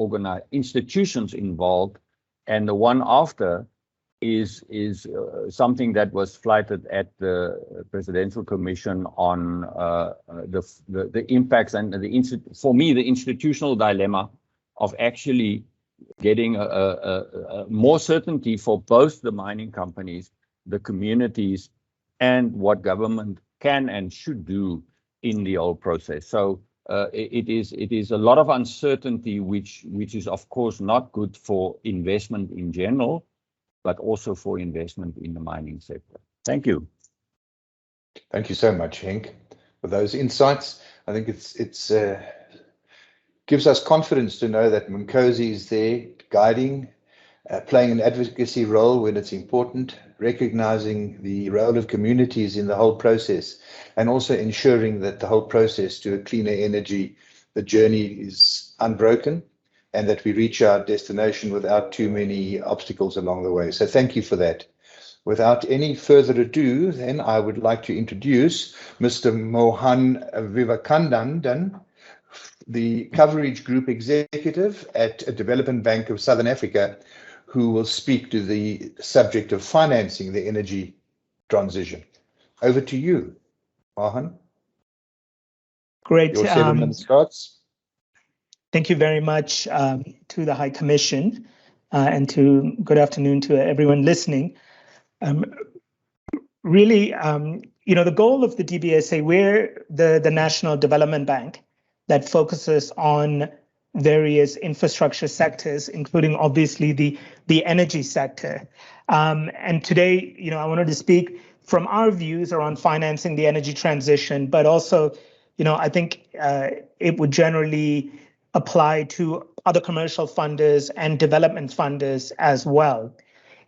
institutions involved. And the one after is something that was flighted at the Presidential Commission on the impacts and for me, the institutional dilemma of actually getting more certainty for both the mining companies, the communities, and what government can and should do in the whole process. So it is a lot of uncertainty, which is of course not good for investment in general, but also for investment in the mining sector. Thank you. Thank you so much, Henk, for those insights. I think it's gives us confidence to know that Mkosi is there guiding, playing an advocacy role when it's important, recognizing the role of communities in the whole process, and also ensuring that the whole process to a cleaner energy, the journey is unbroken, and that we reach our destination without too many obstacles along the way. So thank you for that. Without any further ado, then I would like to introduce Mr. Mohan Vivekanandan, the Coverage Group Executive at Development Bank of Southern Africa, who will speak to the subject of financing the energy transition. Over to you, Mohan. Great. Your 7 minutes starts. Thank you very much to the High Commission and good afternoon to everyone listening. Really, the goal of the DBSA, we're the National Development Bank that focuses on various infrastructure sectors, including obviously the energy sector. And today, I wanted to speak from our views around financing the energy transition, but also, I think it would generally apply to other commercial funders and development funders as well.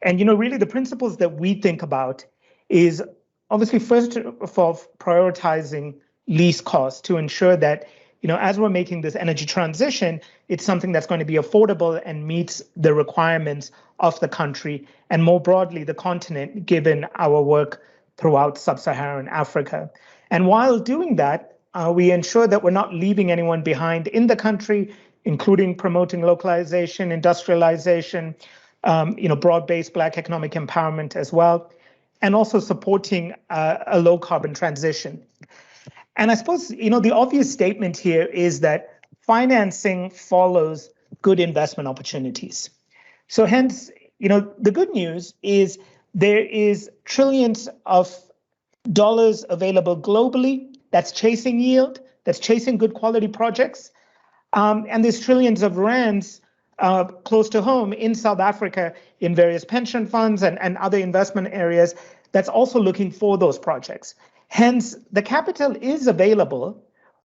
And, really the principles that we think about is obviously first of all, prioritizing least cost to ensure that, as we're making this energy transition, it's something that's going to be affordable and meets the requirements of the country and more broadly the continent, given our work throughout sub-Saharan Africa. And while doing that, we ensure that we're not leaving anyone behind in the country, including promoting localization, industrialization, broad-based Black economic empowerment as well, and also supporting a low-carbon transition. And I suppose, the obvious statement here is that financing follows good investment opportunities. So hence, the good news is there is trillions of dollars available globally that's chasing yield, that's chasing good quality projects. And there's trillions of rands close to home in South Africa in various pension funds and other investment areas that's also looking for those projects. Hence, the capital is available,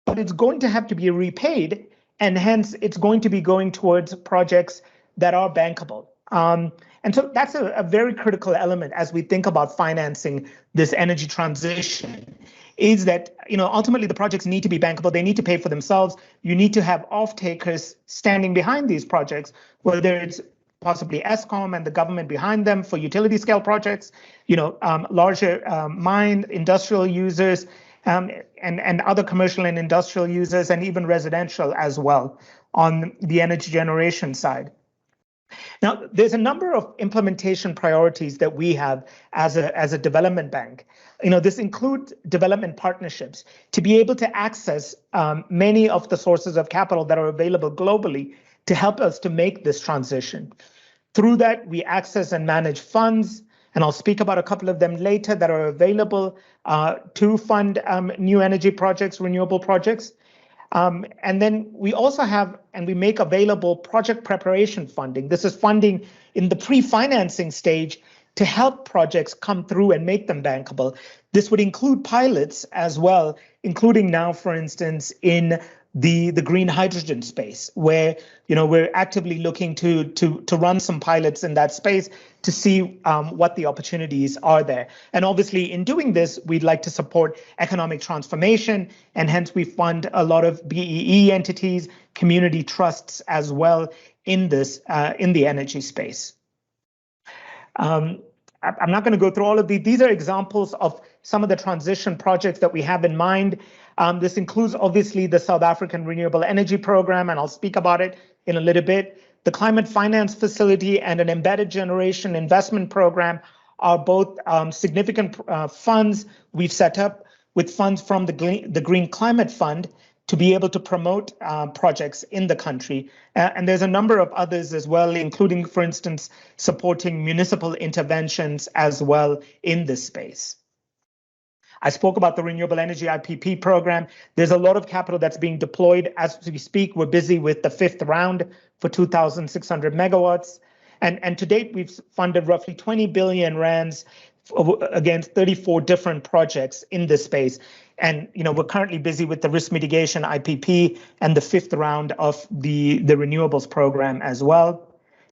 but it's going to have to be repaid, and hence it's going to be going towards projects that are bankable. And so that's a very critical element as we think about financing this energy transition, is that, ultimately the projects need to be bankable. They need to pay for themselves. You need to have off-takers standing behind these projects, whether it's possibly Eskom and the government behind them for utility scale projects, larger mine industrial users and other commercial and industrial users, and even residential as well on the energy generation side. Now, there's a number of implementation priorities that we have as a development bank. This includes development partnerships to be able to access many of the sources of capital that are available globally to help us to make this transition. Through that, we access and manage funds, and I'll speak about a couple of them later that are available to fund new energy projects, renewable projects. And then we also have, and we make available project preparation funding. This is funding in the pre-financing stage to help projects come through and make them bankable. This would include pilots as well, including now, for instance, in the green hydrogen space, where we're actively looking to run some pilots in that space to see what the opportunities are there. And obviously, in doing this, we'd like to support economic transformation, and hence we fund a lot of BEE entities, community trusts as well in this in the energy space. I'm not going to go through all of these. These are examples of some of the transition projects that we have in mind. This includes obviously the South African Renewable Energy Program, and I'll speak about it in a little bit. The Climate Finance Facility and an Embedded Generation Investment Program are both significant funds we've set up with funds from the Green Climate Fund to be able to promote projects in the country. And there's a number of others as well, including, for instance, supporting municipal interventions as well in this space. I spoke about the Renewable Energy IPP program. There's a lot of capital that's being deployed as we speak. We're busy with the 5th round for 2,600 megawatts. And to date, we've funded roughly 20 billion rands against 34 different projects in this space. And we're currently busy with the risk mitigation IPP and the 5th round of the renewables program as well.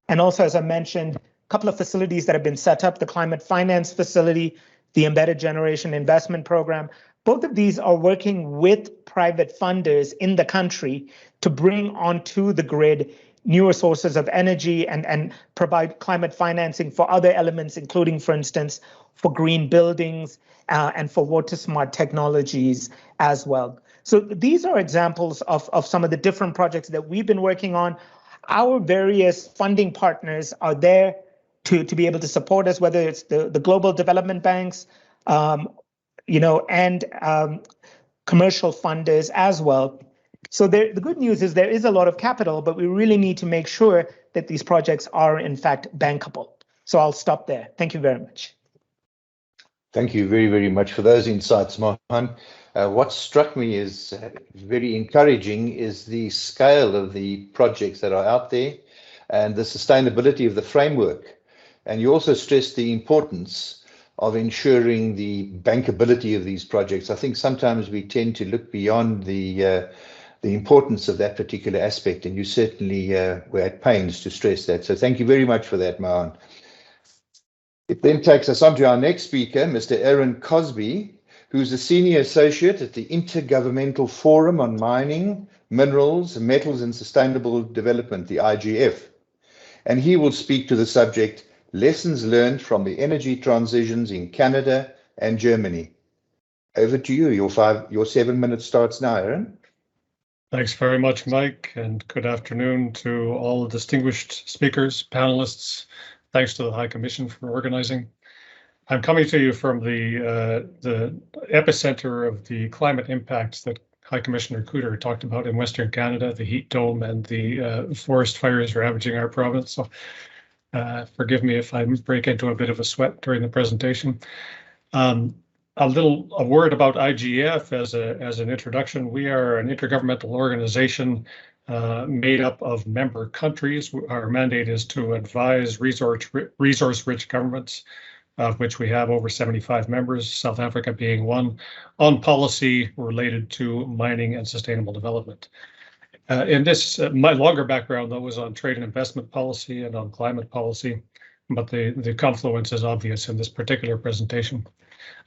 And also, as I mentioned, a couple of facilities that have been set up, the climate finance facility, the embedded generation investment program. Both of these are working with private funders in the country to bring onto the grid newer sources of energy and provide climate financing for other elements, including, for instance, for green buildings and for water smart technologies as well. So these are examples of some of the different projects that we've been working on. Our various funding partners are there to be able to support us, whether it's the global development banks, and commercial funders as well. So the good news is there is a lot of capital, but we really need to make sure that these projects are in fact bankable. So I'll stop there. Thank you very much. Thank you very, very much for those insights, Mohan. What struck me as very encouraging is the scale of the projects that are out there and the sustainability of the framework. And you also stressed the importance of ensuring the bankability of these projects. I think sometimes we tend to look beyond the importance of that particular aspect, and you certainly were at pains to stress that. So thank you very much for that, Mohan. It then takes us on to our next speaker, Mr. Aaron Cosby, who's a senior associate at the Intergovernmental Forum on Mining, Minerals, Metals and Sustainable Development, the IGF. And he will speak to the subject, Lessons Learned from the Energy Transitions in Canada and Germany. Over to you. Your 7 minutes starts now, Aaron. Thanks very much, Mike, and good afternoon to all distinguished speakers, panelists. Thanks to the High Commission for organizing. I'm coming to you from the epicenter of the climate impacts that High Commissioner Cooter talked about in Western Canada, the heat dome and the forest fires ravaging our province. So forgive me if I break into a bit of a sweat during the presentation. A word about IGF as an introduction. We are an intergovernmental organization made up of member countries. Our mandate is to advise resource-rich governments, of which we have over 75 members, South Africa being one, on policy related to mining and sustainable development. In this, my longer background, though, was on trade and investment policy and on climate policy, but the confluence is obvious in this particular presentation.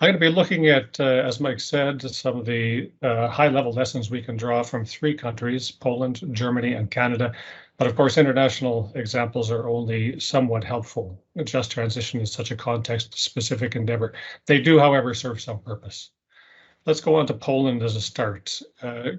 I'm going to be looking at, as Mike said, some of the high-level lessons we can draw from 3 countries, Poland, Germany, and Canada. But of course, international examples are only somewhat helpful. Just transition is such a context-specific endeavor. They do, however, serve some purpose. Let's go on to Poland as a start.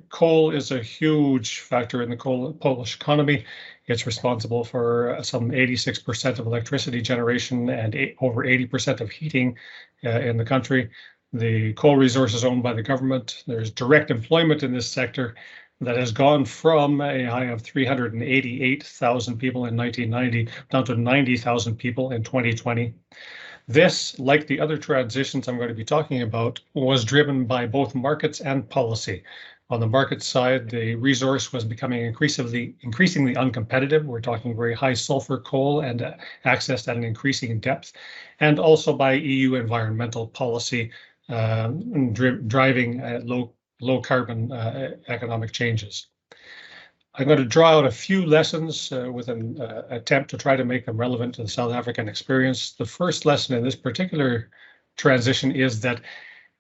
Coal is a huge factor in the Polish economy. It's responsible for some 86% of electricity generation and over 80% of heating in the country. The coal resource is owned by the government. There's direct employment in this sector that has gone from a high of 388,000 people in 1990 down to 90,000 people in 2020. This, like the other transitions I'm going to be talking about, was driven by both markets and policy. On the market side, the resource was becoming increasingly uncompetitive. We're talking very high sulfur coal and accessed at an increasing depth, and also by EU environmental policy driving low carbon economic changes. I'm going to draw out a few lessons with an attempt to try to make them relevant to the South African experience. The first lesson in this particular transition is that,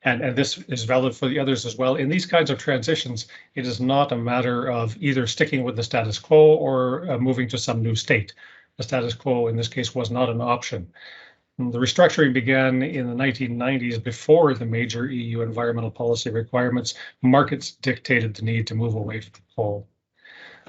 and this is valid for the others as well, in these kinds of transitions, it is not a matter of either sticking with the status quo or moving to some new state. The status quo in this case was not an option. The restructuring began in the 1990s before the major EU environmental policy requirements. Markets dictated the need to move away from coal.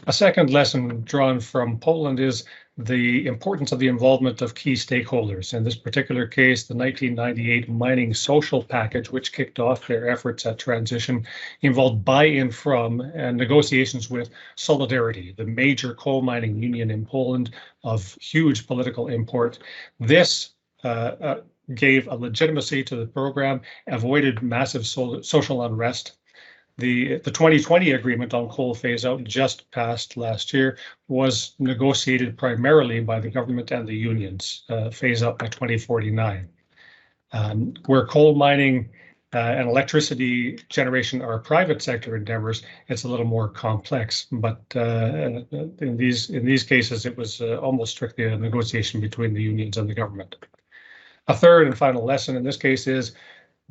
A second lesson drawn from Poland is the importance of the involvement of key stakeholders. In this particular case, the 1998 mining social package, which kicked off their efforts at transition, involved buy-in from and negotiations with Solidarity, the major coal mining union in Poland of huge political import. This gave a legitimacy to the program, avoided massive social unrest. The 2020 agreement on coal phase out just passed last year was negotiated primarily by the government and the unions, phase out by 2049. Where coal mining and electricity generation are private sector endeavors, it's a little more complex. But in these cases, it was almost strictly a negotiation between the unions and the government. A third and final lesson in this case is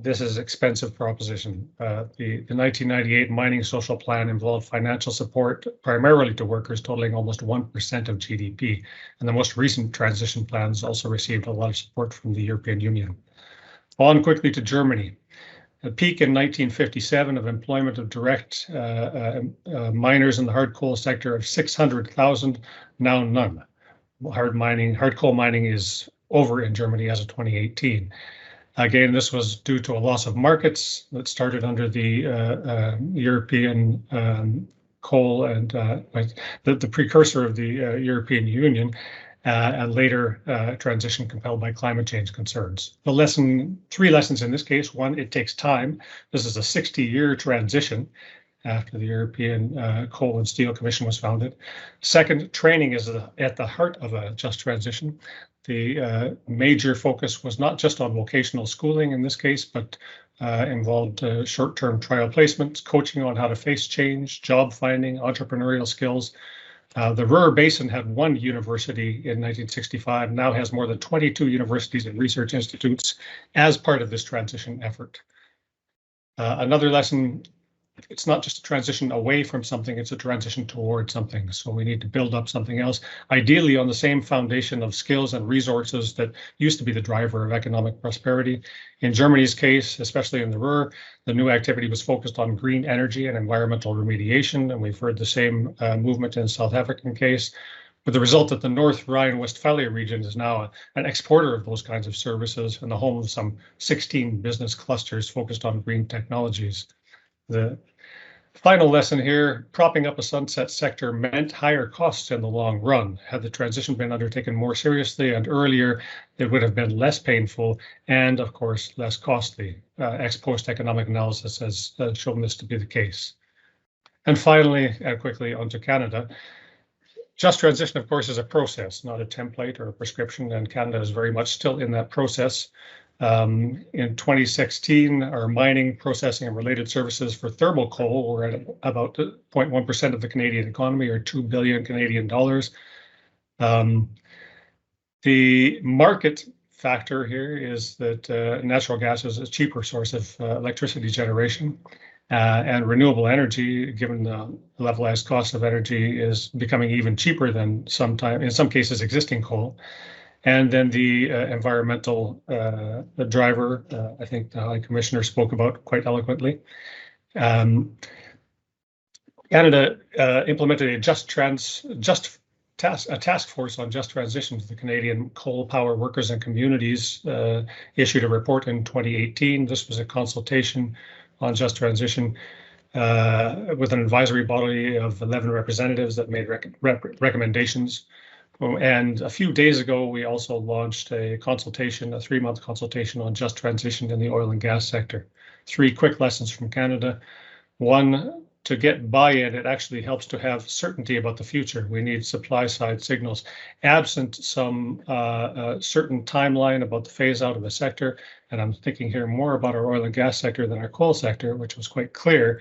this is expensive proposition. The 1998 mining social plan involved financial support primarily to workers totaling almost 1% of GDP. And the most recent transition plans also received a lot of support from the European Union. On quickly to Germany. A peak in 1957 of employment of direct miners in the hard coal sector of 600,000, now none. Hard coal mining is over in Germany as of 2018. Again, this was due to a loss of markets that started under the European coal and the precursor of the European Union, and later transition compelled by climate change concerns. Three lessons in this case. One, it takes time. This is a 60-year transition after the European Coal and Steel Commission was founded. Second, training is at the heart of a just transition. The major focus was not just on vocational schooling in this case, but involved short-term trial placements, coaching on how to face change, job finding, entrepreneurial skills. The Ruhr Basin had one university in 1965, now has more than 22 universities and research institutes as part of this transition effort. Another lesson, it's not just a transition away from something, it's a transition toward something. So we need to build up something else, ideally on the same foundation of skills and resources that used to be the driver of economic prosperity. In Germany's case, especially in the Ruhr, the new activity was focused on green energy and environmental remediation, and we've heard the same movement in the South African case, with the result that the North Rhine-Westphalia region is now an exporter of those kinds of services and the home of some 16 business clusters focused on green technologies. The final lesson here, propping up a sunset sector meant higher costs in the long run. Had the transition been undertaken more seriously and earlier, it would have been less painful and, of course, less costly. Ex-post economic analysis has shown this to be the case. And finally, and quickly onto Canada. Just transition, of course, is a process, not a template or a prescription, and Canada is very much still in that process. In 2016, our mining, processing, and related services for thermal coal were at about 0.1% of the Canadian economy, or 2 billion Canadian dollars. The market factor here is that natural gas is a cheaper source of electricity generation, and renewable energy, given the levelized cost of energy, is becoming even cheaper than in some cases, existing coal. And then the environmental driver, I think the High Commissioner spoke about quite eloquently. Canada implemented a task force on just transition to the Canadian coal power workers and communities, issued a report in 2018. This was a consultation on just transition with an advisory body of 11 representatives that made recommendations. And a few days ago, we also launched a consultation, a 3-month consultation on just transition in the oil and gas sector. 3 quick lessons from Canada. One, to get buy-in, it actually helps to have certainty about the future. We need supply-side signals. Absent some certain timeline about the phase-out of a sector, and I'm thinking here more about our oil and gas sector than our coal sector, which was quite clear.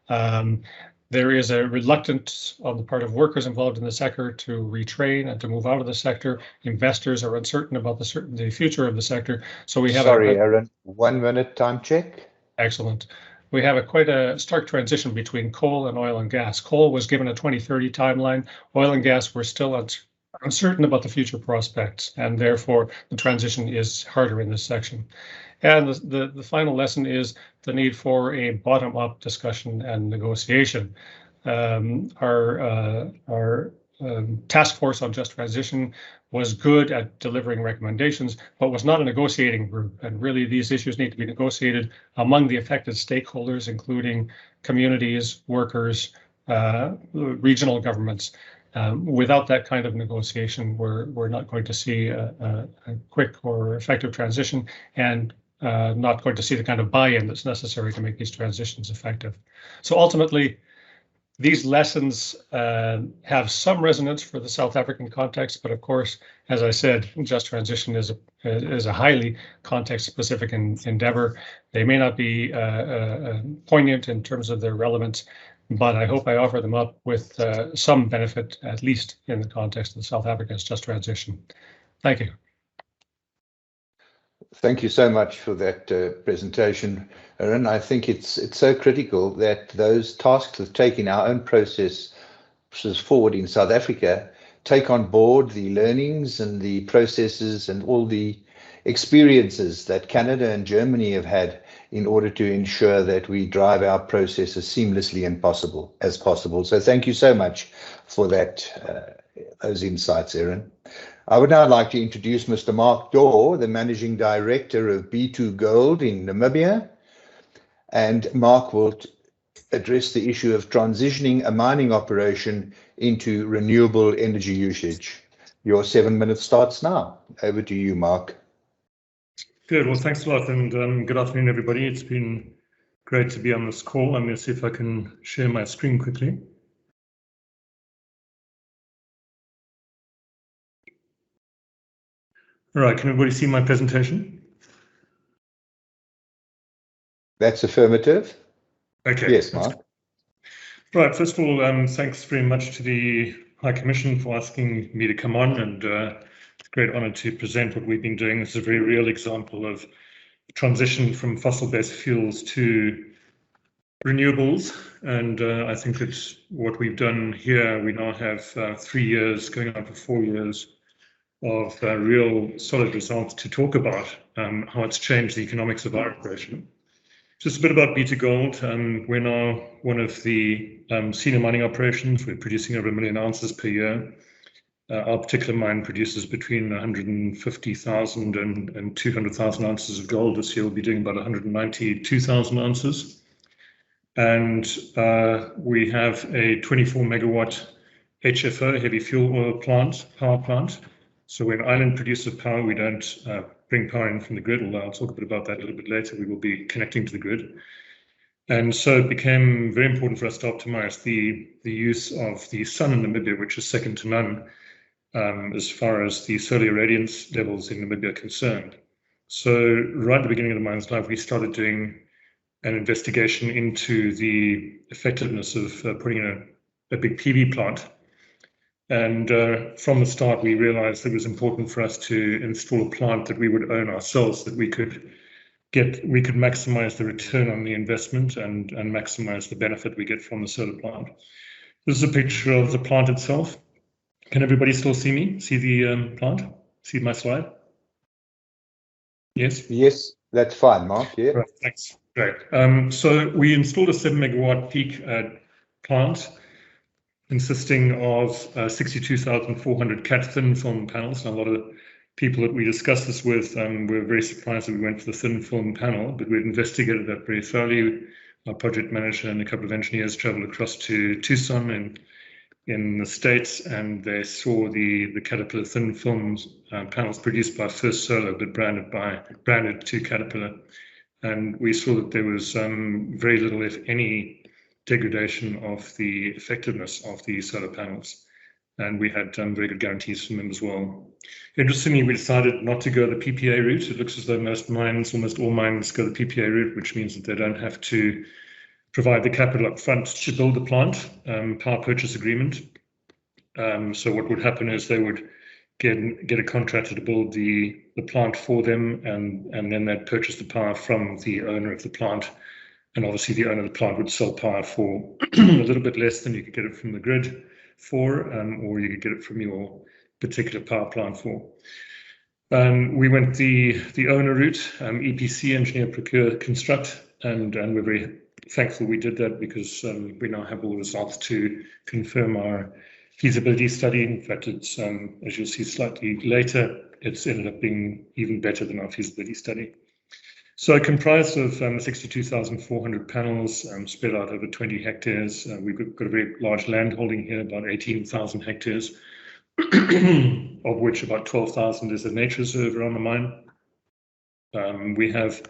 There is a reluctance on the part of workers involved in the sector to retrain and to move out of the sector. Investors are uncertain about the future of the sector. So we have Aaron, 1 minute time check. Excellent. We have quite a stark transition between coal and oil and gas. Coal was given a 2030 timeline. Oil and gas were still uncertain about the future prospects, and therefore the transition is harder in this section. And the final lesson is the need for a bottom-up discussion and negotiation. Our task force on just transition was good at delivering recommendations, but was not a negotiating group. And really, these issues need to be negotiated among the affected stakeholders, including communities, workers, regional governments. Without that kind of negotiation, we're not going to see a quick or effective transition, and not going to see the kind of buy-in that's necessary to make these transitions effective. So ultimately, these lessons have some resonance for the South African context, but of course, as I said, just transition is a highly context-specific endeavor. They may not be poignant in terms of their relevance, but I hope I offer them up with some benefit, at least in the context of South Africa's just transition. Thank you. Thank you so much for that presentation, Aaron. I think it's so critical that those tasks of taking our own processes forward in South Africa take on board the learnings and the processes and all the experiences that Canada and Germany have had in order to ensure that we drive our processes seamlessly as possible. So thank you so much for that, those insights, Aaron. I would now like to introduce Mr. Mark Dorr, the Managing Director of B2 Gold in Namibia. And Mark will address the issue of transitioning a mining operation into renewable energy usage. Your 7 minutes starts now. Over to you, Mark. Good. Well, thanks a lot, and good afternoon, everybody. It's been great to be on this call. I'm going to see if I can share my screen quickly. All right, can everybody see my presentation? That's affirmative. Okay. Yes, Mark. Right, first of all, thanks very much to the High Commission for asking me to come on, and it's a great honor to present what we've been doing. This is a very real example of transition from fossil-based fuels to renewables, and I think that what we've done here, we now have 3 years, going on for 4 years, of real solid results to talk about how it's changed the economics of our operation. Just a bit about B2 Gold. We're now one of the senior mining operations. We're producing over 1 million ounces per year. Our particular mine produces between 150,000 and 200,000 ounces of gold. This year we'll be doing about 192,000 ounces. And we have a 24 megawatt HFO, heavy fuel oil plant, power plant. So we're an island producer of power. We don't bring power in from the grid, although I'll talk a bit about that a little bit later. We will be connecting to the grid. And so it became very important for us to optimize the use of the sun in Namibia, which is second to none as far as the solar radiance levels in Namibia are concerned. So right at the beginning of the mine's life, we started doing an investigation into the effectiveness of putting in a big PV plant. And from the start, we realized it was important for us to install a plant that we would own ourselves, that we could maximize the return on the investment and maximize the benefit we get from the solar plant. This is a picture of the plant itself. Can everybody still see me? See the plant? See my slide? Yes? Yes, that's fine, Mark. Yeah. Right, thanks. Great. So we installed a 7 megawatt peak plant consisting of 62,400 cat thin film panels. And a lot of people that we discussed this with were very surprised that we went for the thin film panel, but we'd investigated that very thoroughly. Our project manager and a couple of engineers traveled across to Tucson in the States, and they saw the Caterpillar thin films panels produced by First Solar, but branded to Caterpillar. And we saw that there was very little, if any, degradation of the effectiveness of the solar panels. And we had very good guarantees from them as well. Interestingly, we decided not to go the PPA route. It looks as though most mines, almost all mines, go the PPA route, which means that they don't have to provide the capital up front to build the plant, power purchase agreement. So what would happen is they would get a contractor to build the plant for them, and then they'd purchase the power from the owner of the plant. And obviously the owner of the plant would sell power for a little bit less than you could get it from the grid for, or you could get it from your particular power plant for. We went the owner route, EPC, engineer, procure, construct, and we're very thankful we did that, because we now have all the results to confirm our feasibility study. In fact, it's as you'll see slightly later, it's ended up being even better than our feasibility study. So comprised of 62,400 panels spread out over 20 hectares. We've got a very large land holding here, about 18,000 hectares, of which about 12,000 is a nature reserve around the mine. We have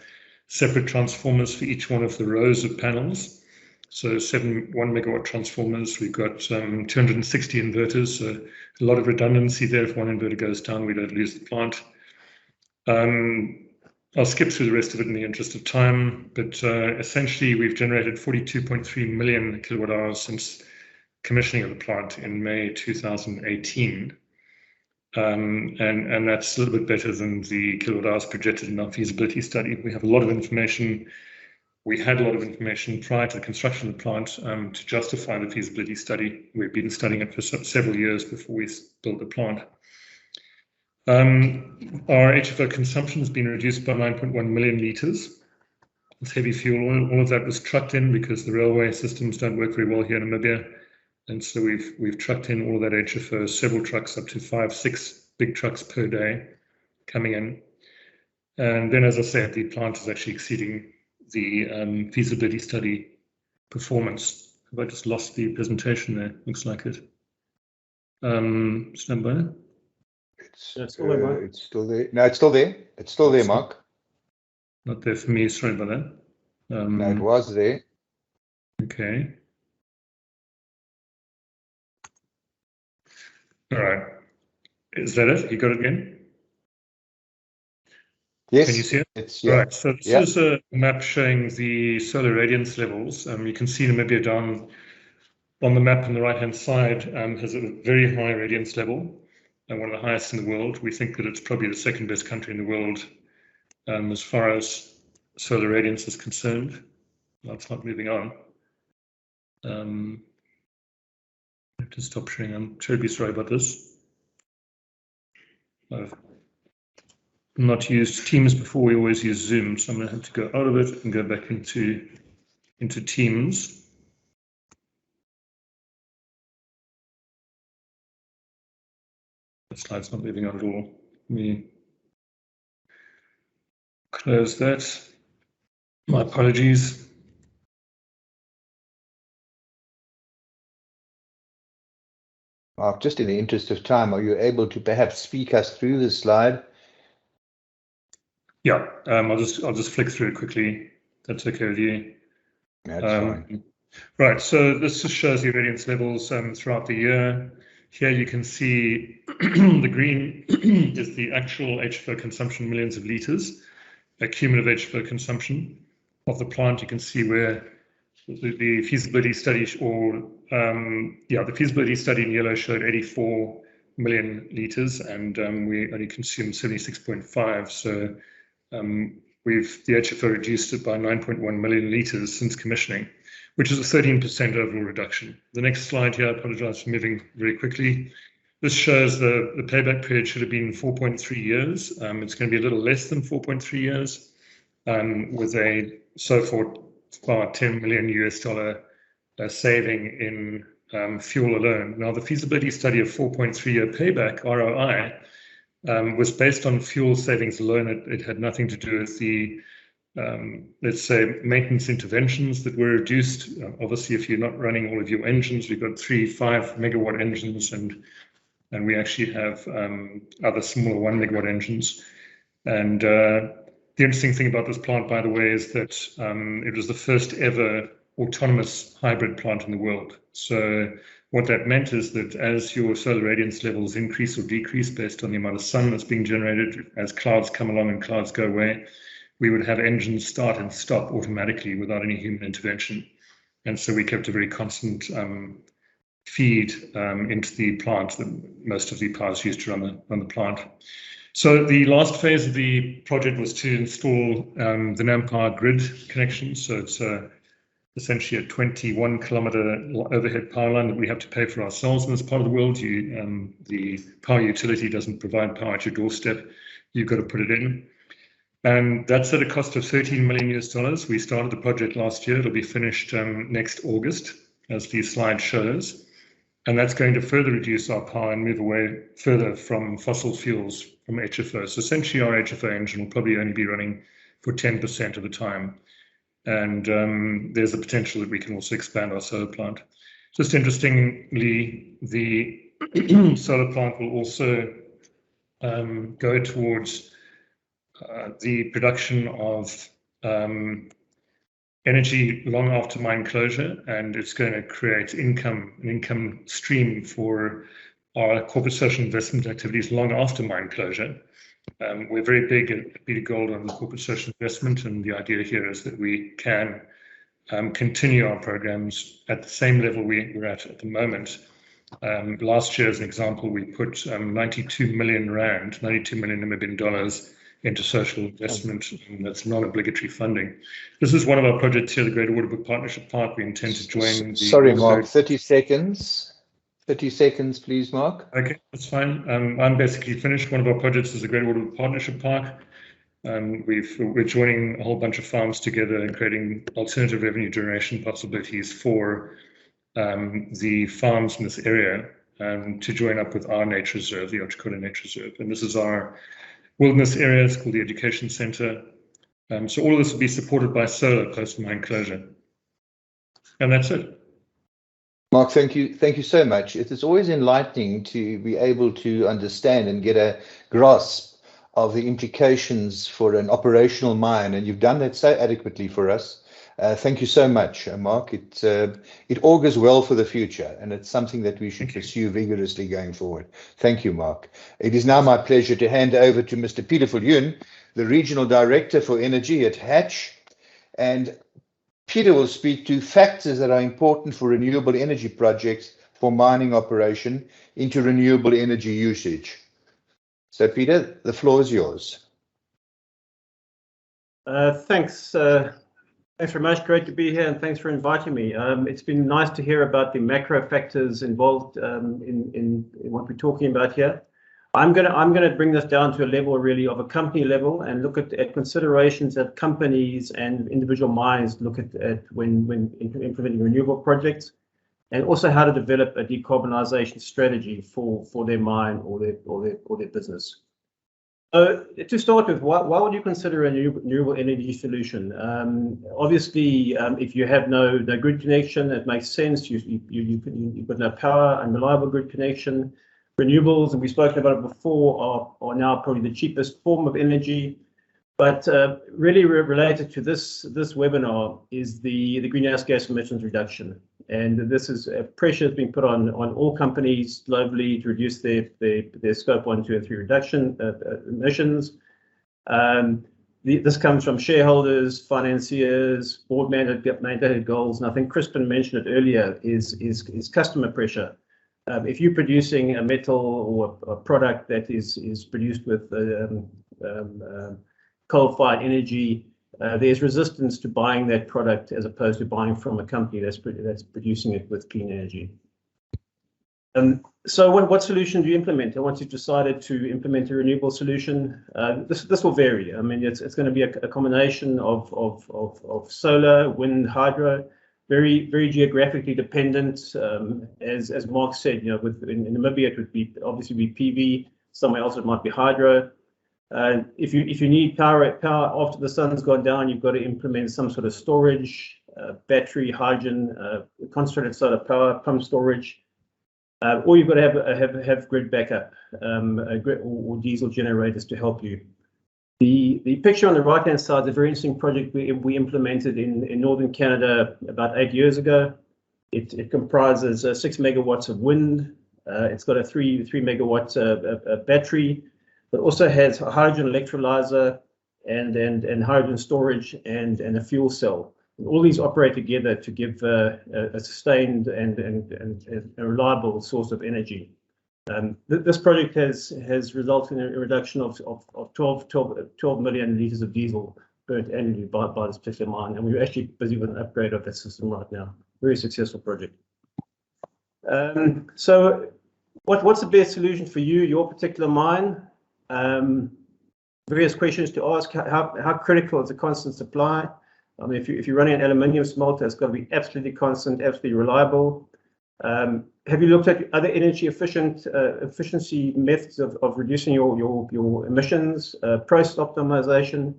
separate transformers for each one of the rows of panels. So 7 1 megawatt transformers. We've got 260 inverters, so a lot of redundancy there. If one inverter goes down, we don't lose the plant. I'll skip through the rest of it in the interest of time, but essentially we've generated 42.3 million kilowatt hours since commissioning of the plant in May 2018. And that's a little bit better than the kilowatt hours projected in our feasibility study. We have a lot of information. We had a lot of information prior to the construction of the plant to justify the feasibility study. We've been studying it for several years before we built the plant. Our HFO consumption has been reduced by 9.1 million litres. It's heavy fuel oil. All of that was trucked in because the railway systems don't work very well here in Namibia. And so we've trucked in all of that HFO, several trucks, up to 5-6 big trucks per day coming in. And then, as I said, the plant is actually exceeding the feasibility study performance. Have I just lost the presentation there? Looks like it. Stand by. It's still there. No, it's still there. It's still there, Mark. Not there for me. Sorry about that. No, it was there. Okay. All right. Is that it? You got it again? Yes. Can you see it? It's, yeah. Right. So this is a map showing the solar radiance levels. You can see Namibia down on the map on the right-hand side has a very high radiance level and one of the highest in the world. We think that it's probably the second best country in the world as far as solar radiance is concerned. That's not moving on. I have to stop sharing. I'm terribly sorry about this. I've not used Teams before. We always use Zoom, so I'm going to have to go out of it and go back into Teams. The slide's not moving on at all. Let me close that. My apologies. Mark, just in the interest of time, are you able to perhaps speak us through this slide? Yeah, I'll just flick through it quickly. That's okay with you. That's fine. Right, so this just shows the radiance levels throughout the year. Here you can see the green is the actual HFO consumption, millions of litres, cumulative HFO consumption of the plant. You can see where the feasibility study, the feasibility study in yellow showed 84 million litres, and we only consumed 76.5. So the HFO reduced it by 9.1 million litres since commissioning, which is a 13% overall reduction. The next slide here, I apologize for moving very quickly. This shows the payback period should have been 4.3 years. It's going to be a little less than 4.3 years, with a so far $10 million US saving in fuel alone. Now, the feasibility study of 4.3 year payback, ROI, was based on fuel savings alone. It had nothing to do with the, let's say, maintenance interventions that were reduced. Obviously, if you're not running all of your engines, we've got 3 5 megawatt engines, and we actually have other smaller 1 megawatt engines. And the interesting thing about this plant, by the way, is that it was the first ever autonomous hybrid plant in the world. So what that meant is that as your solar radiance levels increase or decrease based on the amount of sun that's being generated, as clouds come along and clouds go away, we would have engines start and stop automatically without any human intervention. And so we kept a very constant feed into the plant. Most of the power is used to run the plant. So the last phase of the project was to install the NamPower grid connection. So it's essentially a 21-kilometer overhead power line that we have to pay for ourselves in this part of the world. The power utility doesn't provide power at your doorstep. You've got to put it in. And that's at a cost of $13 million US. We started the project last year. It'll be finished next August, as the slide shows. And that's going to further reduce our power and move away further from fossil fuels, from HFO. So essentially our HFO engine will probably only be running for 10% of the time. And there's a potential that we can also expand our solar plant. Just interestingly, the solar plant will also go towards the production of energy long after mine closure, and it's going to create an income stream for our corporate social investment activities long after mine closure. We're very big at Beta Gold on corporate social investment, and the idea here is that we can continue our programs at the same level we're at the moment. Last year, as an example, we put 92 million rand, 92 million Namibian dollars into social investment, and that's non-obligatory funding. This is one of our projects here, the Greater Waterberg Partnership Park. We intend to join the... Sorry, Mark, 30 seconds. 30 seconds, please, Mark. Okay, that's fine. I'm basically finished. One of our projects is the Greater Waterberg Partnership Park. We're joining a whole bunch of farms together and creating alternative revenue generation possibilities for the farms in this area to join up with our nature reserve, the Otjikoto Nature Reserve. And this is our wilderness area. It's called the Education Center. So all of this will be supported by solar post-mine closure. And that's it. Mark, thank you so much. It is always enlightening to be able to understand and get a grasp of the implications for an operational mine, and you've done that so adequately for us. Thank you so much, Mark. It augurs well for the future, and it's something that we should pursue vigorously going forward. Thank you, Mark. It is now my pleasure to hand over to Mr. Peter Viljoen, the Regional Director for Energy at Hatch, and Peter will speak to factors that are important for renewable energy projects for mining operation into renewable energy usage. So, Peter, the floor is yours. Thanks. Thanks very much. Great to be here, and thanks for inviting me. It's been nice to hear about the macro factors involved in what we're talking about here. I'm gonna bring this down to a level really of a company level and look at considerations that companies and individual mines look at when implementing renewable projects, and also how to develop a decarbonisation strategy for their mine or their business. To start with, why would you consider a renewable energy solution? Obviously, if you have no grid connection, it makes sense. You've got no power and reliable grid connection. Renewables, and we've spoken about it before, are now probably the cheapest form of energy. But really related to this webinar is the greenhouse gas emissions reduction. And this is pressure has been put on all companies globally to reduce their scope 1, 2, and 3 reduction emissions. This comes from shareholders, financiers, board mandated goals, and I think Crispin mentioned it earlier, is customer pressure. If you're producing a metal or a product that is produced with coal-fired energy, there's resistance to buying that product as opposed to buying from a company that's producing it with clean energy. So what solution do you implement? And once you've decided to implement a renewable solution, this will vary. I mean, it's going to be a combination of solar, wind, hydro, very geographically dependent. As Mark said, in Namibia it would be obviously PV. Somewhere else it might be hydro. If you need power after the sun's gone down, you've got to implement some sort of storage, battery, hydrogen, concentrated solar power, pump storage, or you've got to have grid backup, or diesel generators to help you. The picture on the right-hand side is a very interesting project we implemented in northern Canada about 8 years ago. It comprises 6 megawatts of wind. It's got a 3 megawatt battery, but also has a hydrogen electrolyzer and hydrogen storage and a fuel cell. And all these operate together to give a sustained and a reliable source of energy. This project has resulted in a reduction of 12 million litres of diesel burnt annually by this particular mine, and we're actually busy with an upgrade of that system right now. Very successful project. So what's the best solution for your particular mine? Various questions to ask. How critical is a constant supply? I mean, if you're running an aluminium smelter, it's got to be absolutely constant, absolutely reliable. Have you looked at other energy efficiency methods of reducing your emissions, process optimization,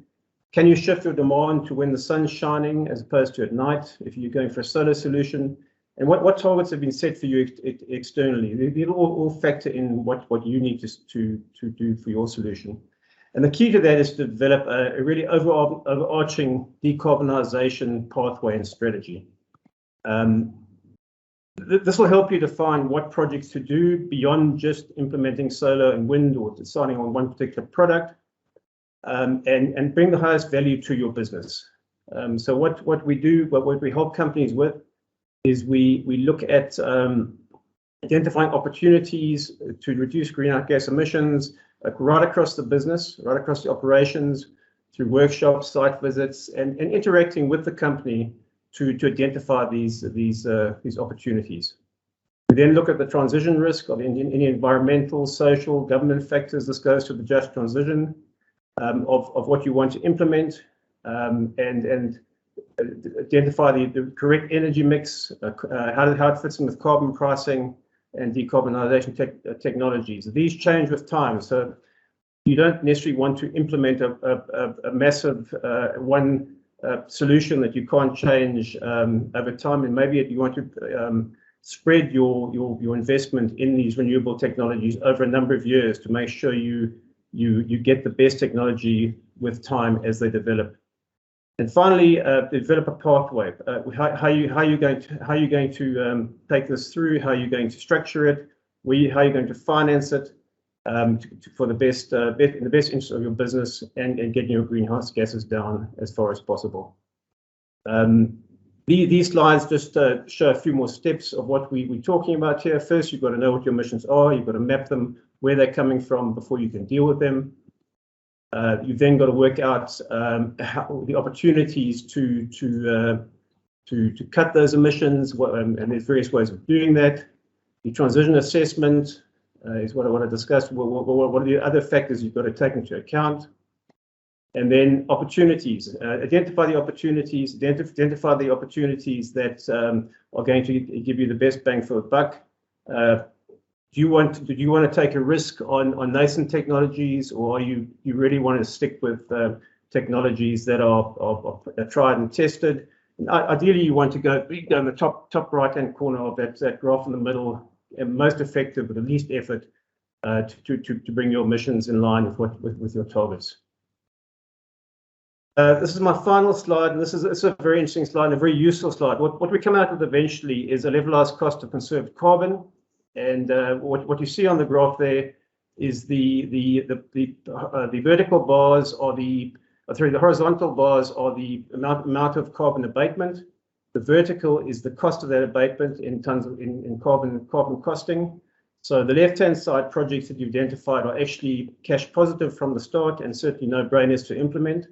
Can you shift your demand to when the sun's shining as opposed to at night if you're going for a solar solution? And what targets have been set for you externally? They'll all factor in what you need to do for your solution. And the key to that is to develop a really overarching decarbonisation pathway and strategy. This will help you define what projects to do beyond just implementing solar and wind or deciding on one particular product, and bring the highest value to your business. So what we do, what we help companies with, is we look at identifying opportunities to reduce greenhouse gas emissions right across the business, right across the operations, through workshops, site visits, and interacting with the company to identify these opportunities. We then look at the transition risk of any environmental, social, government factors. This goes to the just transition of what you want to implement, and identify the correct energy mix, how it fits in with carbon pricing and decarbonisation technologies. These change with time, so you don't necessarily want to implement a massive one solution that you can't change over time, and maybe you want to spread your investment in these renewable technologies over a number of years to make sure you get the best technology with time as they develop. And finally, develop a pathway. How are you going to take this through? How are you going to structure it? How are you going to finance it for the best in the best interest of your business and getting your greenhouse gases down as far as possible? These slides just show a few more steps of what we're talking about here. First, you've got to know what your emissions are. You've got to map them, where they're coming from before you can deal with them. You've then got to work out the opportunities to cut those emissions, and there's various ways of doing that. The transition assessment is what I want to discuss. What are the other factors you've got to take into account? And then opportunities. Identify the opportunities. Identify the opportunities that are going to give you the best bang for the buck. Do you want to take a risk on nascent technologies, or you really want to stick with technologies that are tried and tested? And ideally, you want to go in the top right-hand corner of that graph in the middle, and most effective with the least effort to bring your emissions in line with your targets. This is my final slide, and it's a very interesting slide and a very useful slide. What we come out with eventually is a levelized cost of conserved carbon. And what you see on the graph there is the vertical bars are the horizontal bars are the amount of carbon abatement. The vertical is the cost of that abatement in tons of in carbon costing. So the left-hand side projects that you've identified are actually cash positive from the start and certainly no-brainers to implement.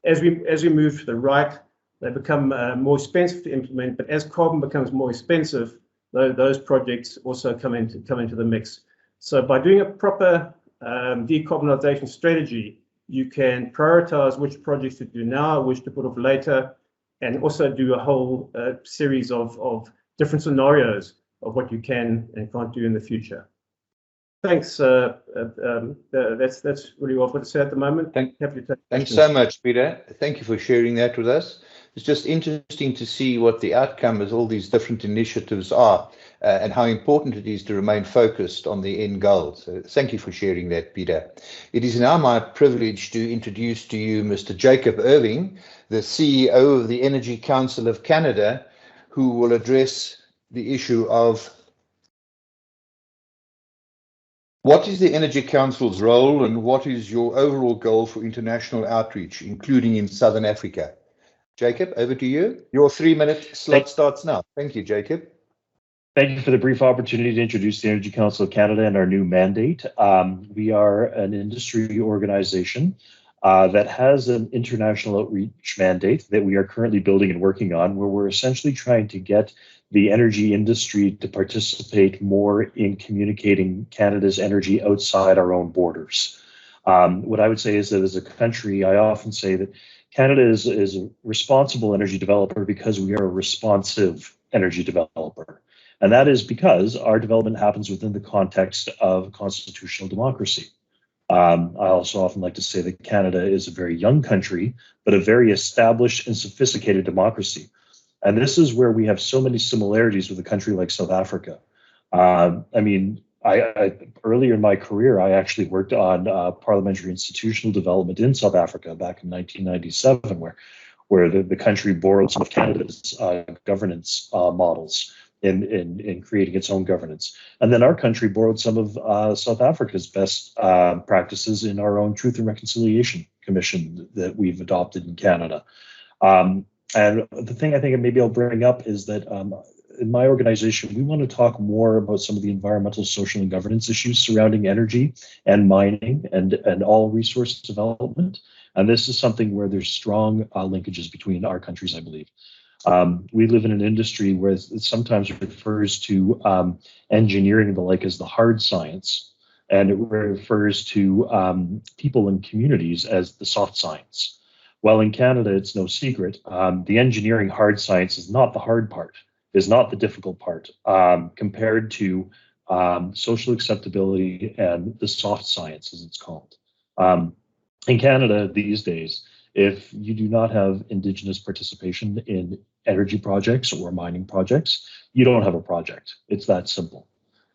As we move to the right, they become more expensive to implement. But as carbon becomes more expensive, those projects also come into the mix. So by doing a proper decarbonisation strategy, you can prioritize which projects to do now, which to put off later, and also do a whole series of different scenarios of what you can and can't do in the future. Thanks. That's really all I've got to say at the moment. Thanks so much, Peter. Thank you for sharing that with us. It's just interesting to see what the outcome of all these different initiatives are, and how important it is to remain focused on the end goal. So thank you for sharing that, Peter. It is now my privilege to introduce to you Mr. Jacob Irving, the CEO of the Energy Council of Canada, who will address the issue of what is the Energy Council's role and what is your overall goal for international outreach, including in Southern Africa. Jacob, over to you. Your 3-minute slot starts now. Thank you, Jacob. Thank you for the brief opportunity to introduce the Energy Council of Canada and our new mandate. We are an industry organization that has an international outreach mandate that we are currently building and working on, where we're essentially trying to get the energy industry to participate more in communicating Canada's energy outside our own borders. What I would say is that as a country, I often say that Canada is a responsible energy developer because we are a responsive energy developer. And that is because our development happens within the context of constitutional democracy. I also often like to say that Canada is a very young country, but a very established and sophisticated democracy. And this is where we have so many similarities with a country like South Africa. I mean, I earlier in my career, I actually worked on parliamentary institutional development in South Africa back in 1997, where the country borrowed some of Canada's governance models in creating its own governance. And then our country borrowed some of South Africa's best practices in our own Truth and Reconciliation Commission that we've adopted in Canada. And the thing I think maybe I'll bring up is that in my organization, we want to talk more about some of the environmental, social, and governance issues surrounding energy and mining and all resource development. And this is something where there's strong linkages between our countries, I believe. We live in an industry where it sometimes refers to engineering and the like as the hard science, and it refers to people and communities as the soft science. Well, in Canada, it's no secret. The engineering hard science is not the hard part, is not the difficult part, compared to social acceptability and the soft science, as it's called. In Canada these days, if you do not have Indigenous participation in energy projects or mining projects, you don't have a project. It's that simple.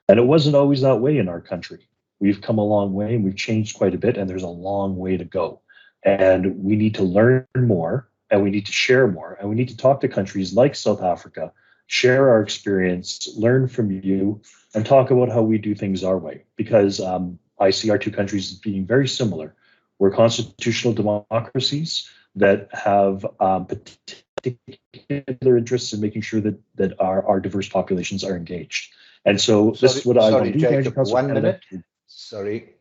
And it wasn't always that way in our country. We've come a long way and we've changed quite a bit, and there's a long way to go. And we need to learn more, and we need to share more, and we need to talk to countries like South Africa, share our experience, learn from you, and talk about how we do things our way. Because I see our two countries as being very similar. We're constitutional democracies that have particular interests in making sure that our diverse populations are engaged. And so this is what I want to do. Jacob, 1 minute. Sorry.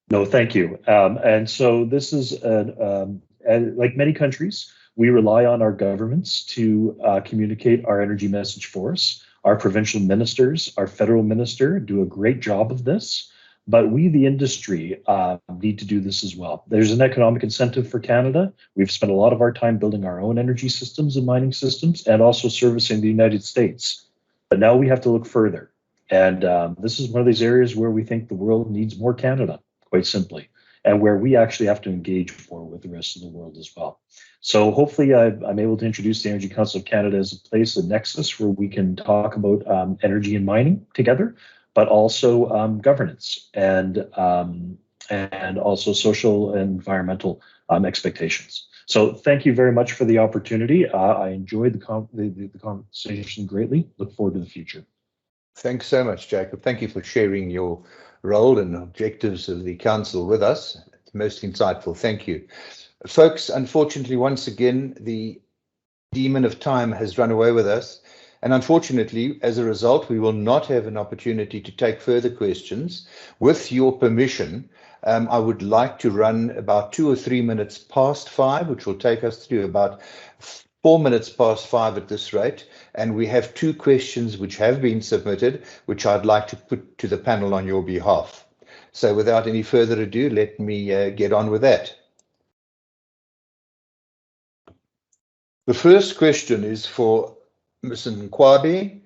No, thank you. And so this is, like many countries, we rely on our governments to communicate our energy message for us. Our provincial ministers, our federal minister do a great job of this, but we, the industry, need to do this as well. There's an economic incentive for Canada. We've spent a lot of our time building our own energy systems and mining systems and also servicing the United States. But now we have to look further. And this is one of these areas where we think the world needs more Canada, quite simply, and where we actually have to engage more with the rest of the world as well. So hopefully I'm able to introduce the Energy Council of Canada as a place, a nexus where we can talk about energy and mining together, but also governance and also social and environmental expectations. So thank you very much for the opportunity. I enjoyed the conversation greatly. Look forward to the future. Thanks so much, Jacob. Thank you for sharing your role and objectives of the council with us. It's most insightful. Thank you. Folks, unfortunately, once again, the demon of time has run away with us. And unfortunately, as a result, we will not have an opportunity to take further questions. With your permission, I would like to run about 2 or 3 minutes past 5, which will take us through about 4 minutes past 5 at this rate. And we have 2 questions which have been submitted, which I'd like to put to the panel on your behalf. So without any further ado, let me get on with that. The first question is for Ms. Nkwabe,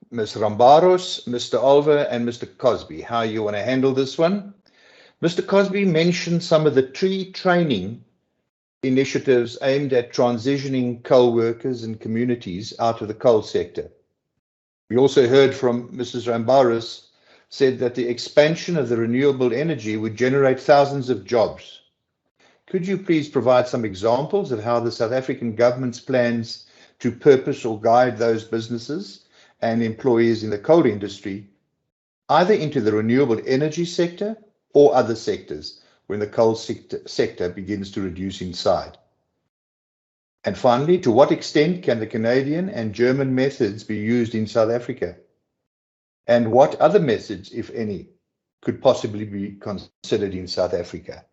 Ms. Rambaros, Mr. Olver, and Mr. Cosby. How you want to handle this one? Mr. Cosby mentioned some of the tree training initiatives aimed at transitioning coal workers and communities out of the coal sector. We also heard from Mrs. Rambaros said that the expansion of the renewable energy would generate thousands of jobs. Could you please provide some examples of how the South African government's plans to purpose or guide those businesses and employees in the coal industry, either into the renewable energy sector or other sectors when the coal sector begins to reduce inside? And finally, to what extent can the Canadian and German methods be used in South Africa? And what other methods, if any, could possibly be considered in South Africa?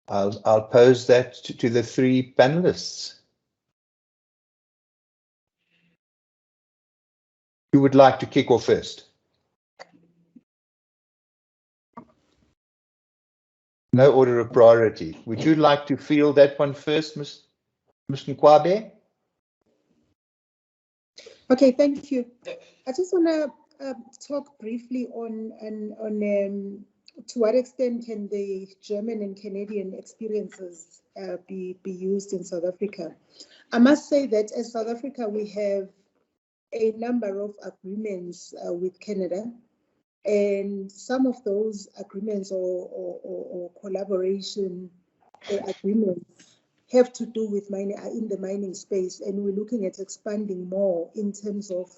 I'll pose that to the 3 panelists. Who would like to kick off first? No order of priority. Would you like to field that one first, Ms. Nkwabe? Okay, thank you. I just want to talk briefly on to what extent can the German and Canadian experiences be used in South Africa? I must say that as South Africa, we have a number of agreements with Canada, and some of those agreements or collaboration agreements have to do with mining, in the mining space, and we're looking at expanding more in terms of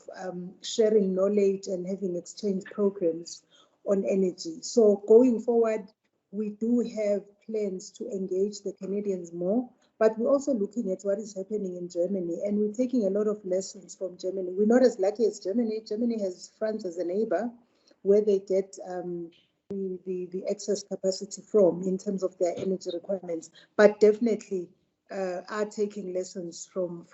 sharing knowledge and having exchange programs on energy. So going forward, we do have plans to engage the Canadians more, but we're also looking at what is happening in Germany, and we're taking a lot of lessons from Germany. We're not as lucky as Germany. Germany has France as a neighbor, where they get the excess capacity from in terms of their energy requirements, but definitely are taking lessons from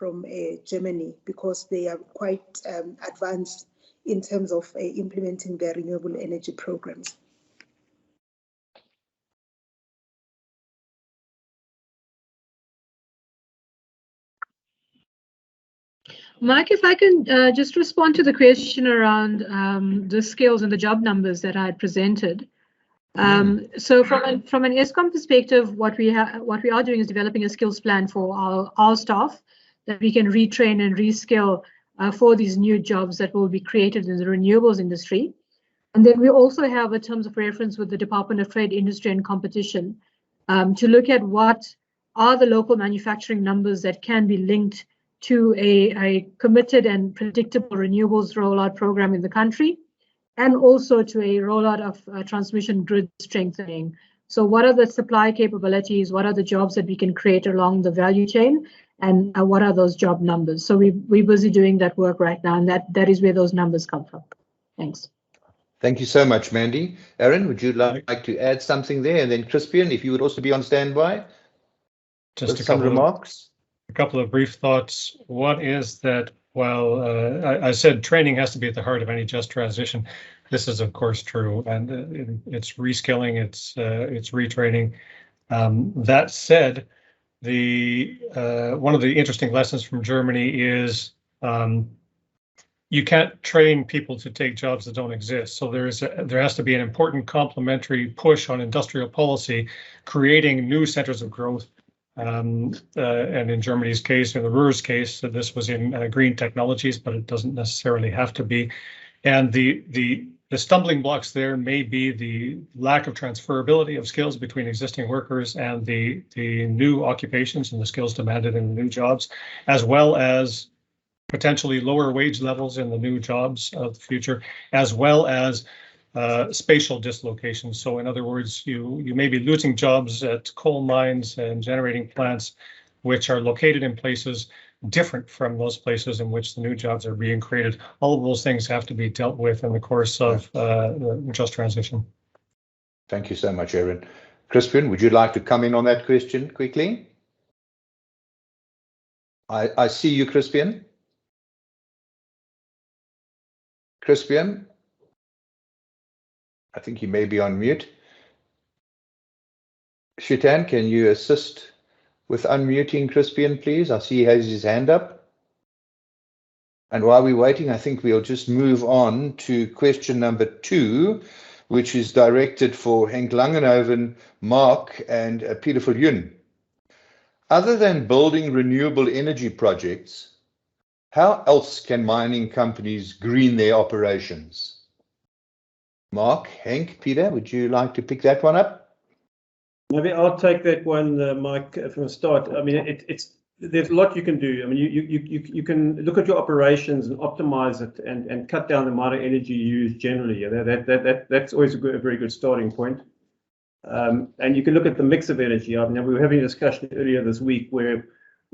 Germany, because they are quite advanced in terms of implementing their renewable energy programs. Mike, if I can just respond to the question around the skills and the job numbers that I had presented. So from an Eskom perspective, what we are doing is developing a skills plan for our staff that we can retrain and reskill for these new jobs that will be created in the renewables industry. And then we also have a terms of reference with the Department of Trade, Industry and Competition to look at what are the local manufacturing numbers that can be linked to a committed and predictable renewables rollout program in the country, and also to a rollout of transmission grid strengthening. So what are the supply capabilities? What are the jobs that we can create along the value chain? And what are those job numbers? So we're busy doing that work right now, and that is where those numbers come from. Thanks. Thank you so much, Mandy. Aaron, would you like to add something there? And then Crispian, if you would also be on standby. Just some remarks. A couple of brief thoughts. One is that while I said training has to be at the heart of any just transition, this is of course true, and it's reskilling, it's retraining. That said, one of the interesting lessons from Germany is you can't train people to take jobs that don't exist. So there has to be an important complementary push on industrial policy, creating new centers of growth. And in Germany's case, in the Ruhr's case, this was in green technologies, but it doesn't necessarily have to be. And the stumbling blocks there may be the lack of transferability of skills between existing workers and the new occupations and the skills demanded in the new jobs, as well as potentially lower wage levels in the new jobs of the future, as well as spatial dislocations. So in other words, you may be losing jobs at coal mines and generating plants, which are located in places different from those places in which the new jobs are being created. All of those things have to be dealt with in the course of the just transition. Thank you so much, Aaron. Crispian, would you like to come in on that question quickly? I see you, Crispian. Crispian, I think he may be on mute. Shitan, can you assist with unmuting Crispian, please? I see he has his hand up. And while we're waiting, I think we'll just move on to question number 2, which is directed for Henk Langenhoven, Mark, and Peter Viljoen. Other than building renewable energy projects, how else can mining companies green their operations? Mark, Henk, Peter, would you like to pick that one up? Maybe I'll take that one, Mike, from the start. I mean, there's a lot you can do. I mean, you can look at your operations and optimize it and cut down the amount of energy you use generally. That's always a very good starting point. And you can look at the mix of energy. I mean, we were having a discussion earlier this week where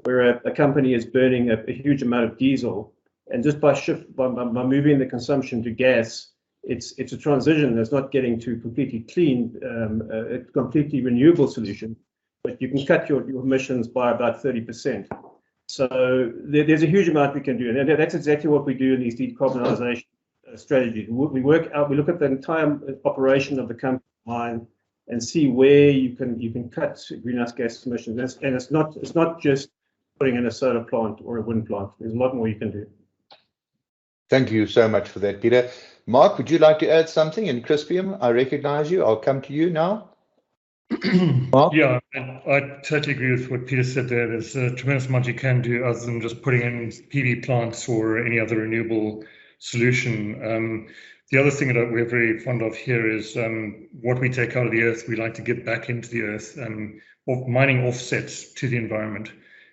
a company is burning a huge amount of diesel, and just by moving the consumption to gas, it's a transition that's not getting to completely clean, a completely renewable solution, but you can cut your emissions by about 30%. So there's a huge amount we can do, and that's exactly what we do in these decarbonization strategies. We look at the entire operation of the company mine and see where you can cut greenhouse gas emissions. And it's not just putting in a solar plant or a wind plant. There's a lot more you can do. Thank you so much for that, Peter. Mark, would you like to add something? And Crispian, I recognize you. I'll come to you now. Mark? Yeah, I totally agree with what Peter said there. There's a tremendous amount you can do other than just putting in PV plants or any other renewable solution. The other thing that we're very fond of here is what we take out of the earth, we like to get back into the earth, mining offsets to the environment.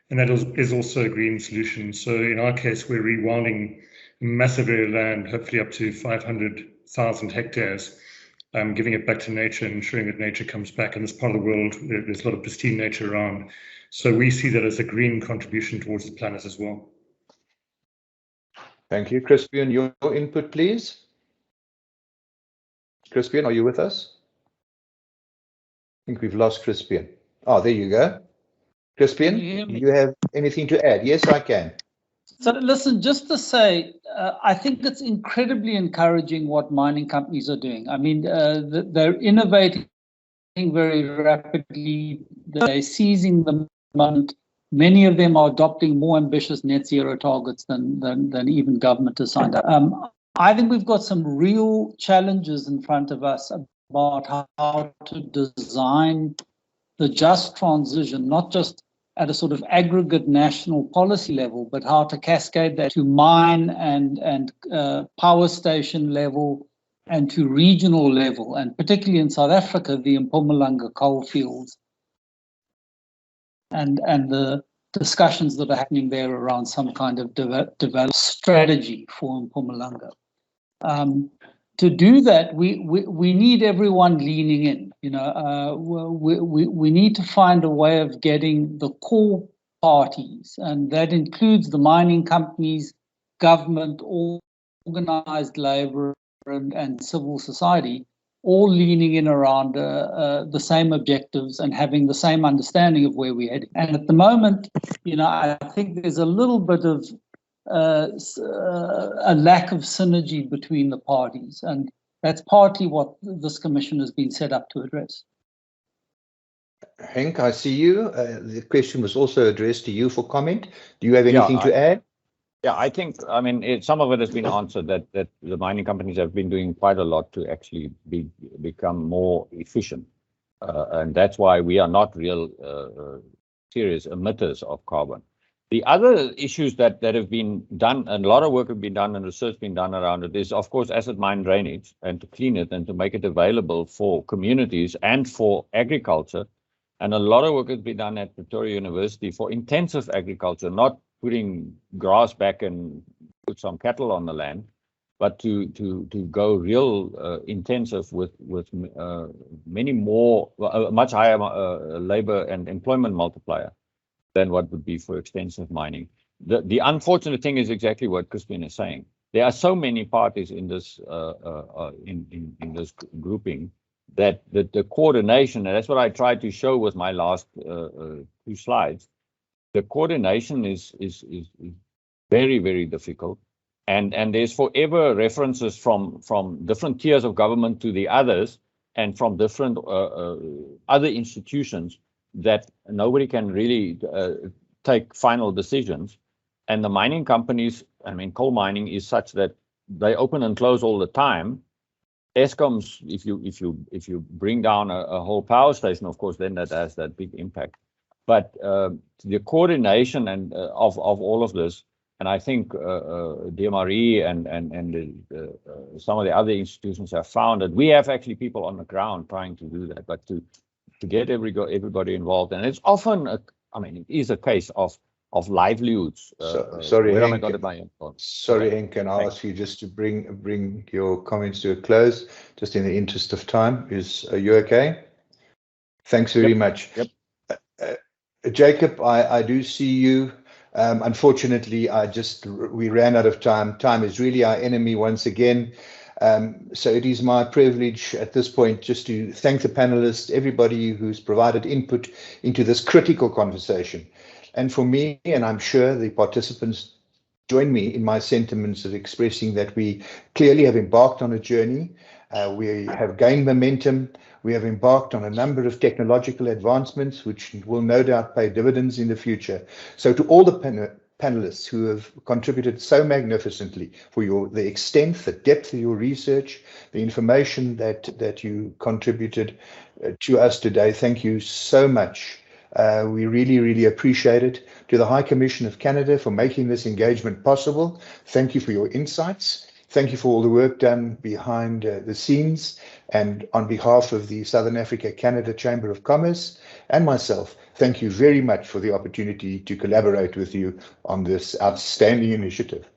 And that is also a green solution. So in our case, we're rewilding a massive area of land, hopefully up to 500,000 hectares, giving it back to nature and ensuring that nature comes back. In this part of the world, there's a lot of pristine nature around. So we see that as a green contribution towards the planet as well. Thank you. Crispian, your input, please. Crispian, are you with us? I think we've lost Crispian. Oh, there you go. Crispian, do you have anything to add? Yes, I can. So listen, just to say, I think it's incredibly encouraging what mining companies are doing. I mean, they're innovating very rapidly. They're seizing the moment. Many of them are adopting more ambitious net zero targets than even government has signed up. I think we've got some real challenges in front of us about how to design the just transition, not just at a sort of aggregate national policy level, but how to cascade that to mine and power station level and to regional level, and particularly in South Africa, the Mpumalanga coal fields and the discussions that are happening there around some kind of development strategy for Mpumalanga. To do that, we need everyone leaning in. You know, we need to find a way of getting the core parties, and that includes the mining companies, government, organized labor, and civil society, all leaning in around the same objectives and having the same understanding of where we're heading. And at the moment, you know, I think there's a little bit of a lack of synergy between the parties, and that's partly what this commission has been set up to address. Henk, I see you. The question was also addressed to you for comment. Do you have anything to add? Yeah, I think, I mean, some of it has been answered, that the mining companies have been doing quite a lot to actually become more efficient. And that's why we are not real serious emitters of carbon. The other issues that have been done, and a lot of work has been done and research been done around it, is, of course, acid mine drainage, and to clean it and to make it available for communities and for agriculture. And a lot of work has been done at Pretoria University for intensive agriculture, not putting grass back and put some cattle on the land, but to go real intensive with many more, much higher labor and employment multiplier than what would be for extensive mining. The unfortunate thing is exactly what Crispian is saying. There are so many parties in this in this grouping that the coordination, and that's what I tried to show with my last 2 slides. The coordination is very, very difficult, and there's forever references from different tiers of government to the others, and from different other institutions, that nobody can really take final decisions. And the mining companies, I mean, coal mining is such that they open and close all the time. Eskom's, if you bring down a whole power station, of course, then that has that big impact. But the coordination and of all of this, and I think DMRE and some of the other institutions have found that we have actually people on the ground trying to do that, but to get everybody involved, and it's often it is a case of livelihoods. Sorry, Henk. Sorry, Henk, can I ask you just to bring your comments to a close, just in the interest of time? Are you okay? Thanks very much. Yep. Jacob, I do see you. Unfortunately, we ran out of time. Time is really our enemy once again. So it is my privilege at this point just to thank the panelists, everybody who's provided input into this critical conversation. And for me, and I'm sure the participants join me in my sentiments of expressing that we clearly have embarked on a journey. We have gained momentum. We have embarked on a number of technological advancements, which will no doubt pay dividends in the future. So to all the panelists who have contributed so magnificently for the extent, the depth of your research, the information that you contributed to us today. Thank you so much. We really, really appreciate it. To the High Commission of Canada for making this engagement possible, thank you for your insights. Thank you for all the work done behind the scenes. And on behalf of the Southern Africa Canada Chamber of Commerce and myself, thank you very much for the opportunity to collaborate with you on this outstanding initiative.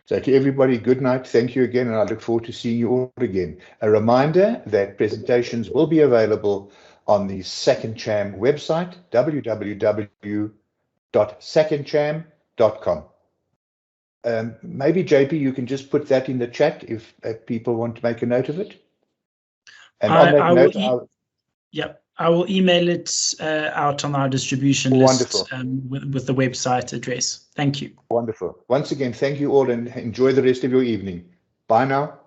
So to everybody, good night. Thank you again, and I look forward to seeing you all again. A reminder that presentations will be available on the SACANCHAM website, www.sacancham.com. Maybe JP, you can just put that in the chat if people want to make a note of it. And on that note, I will email it out on our distribution list with the website address. Thank you. Wonderful. Once again, thank you all and enjoy the rest of your evening. Bye now.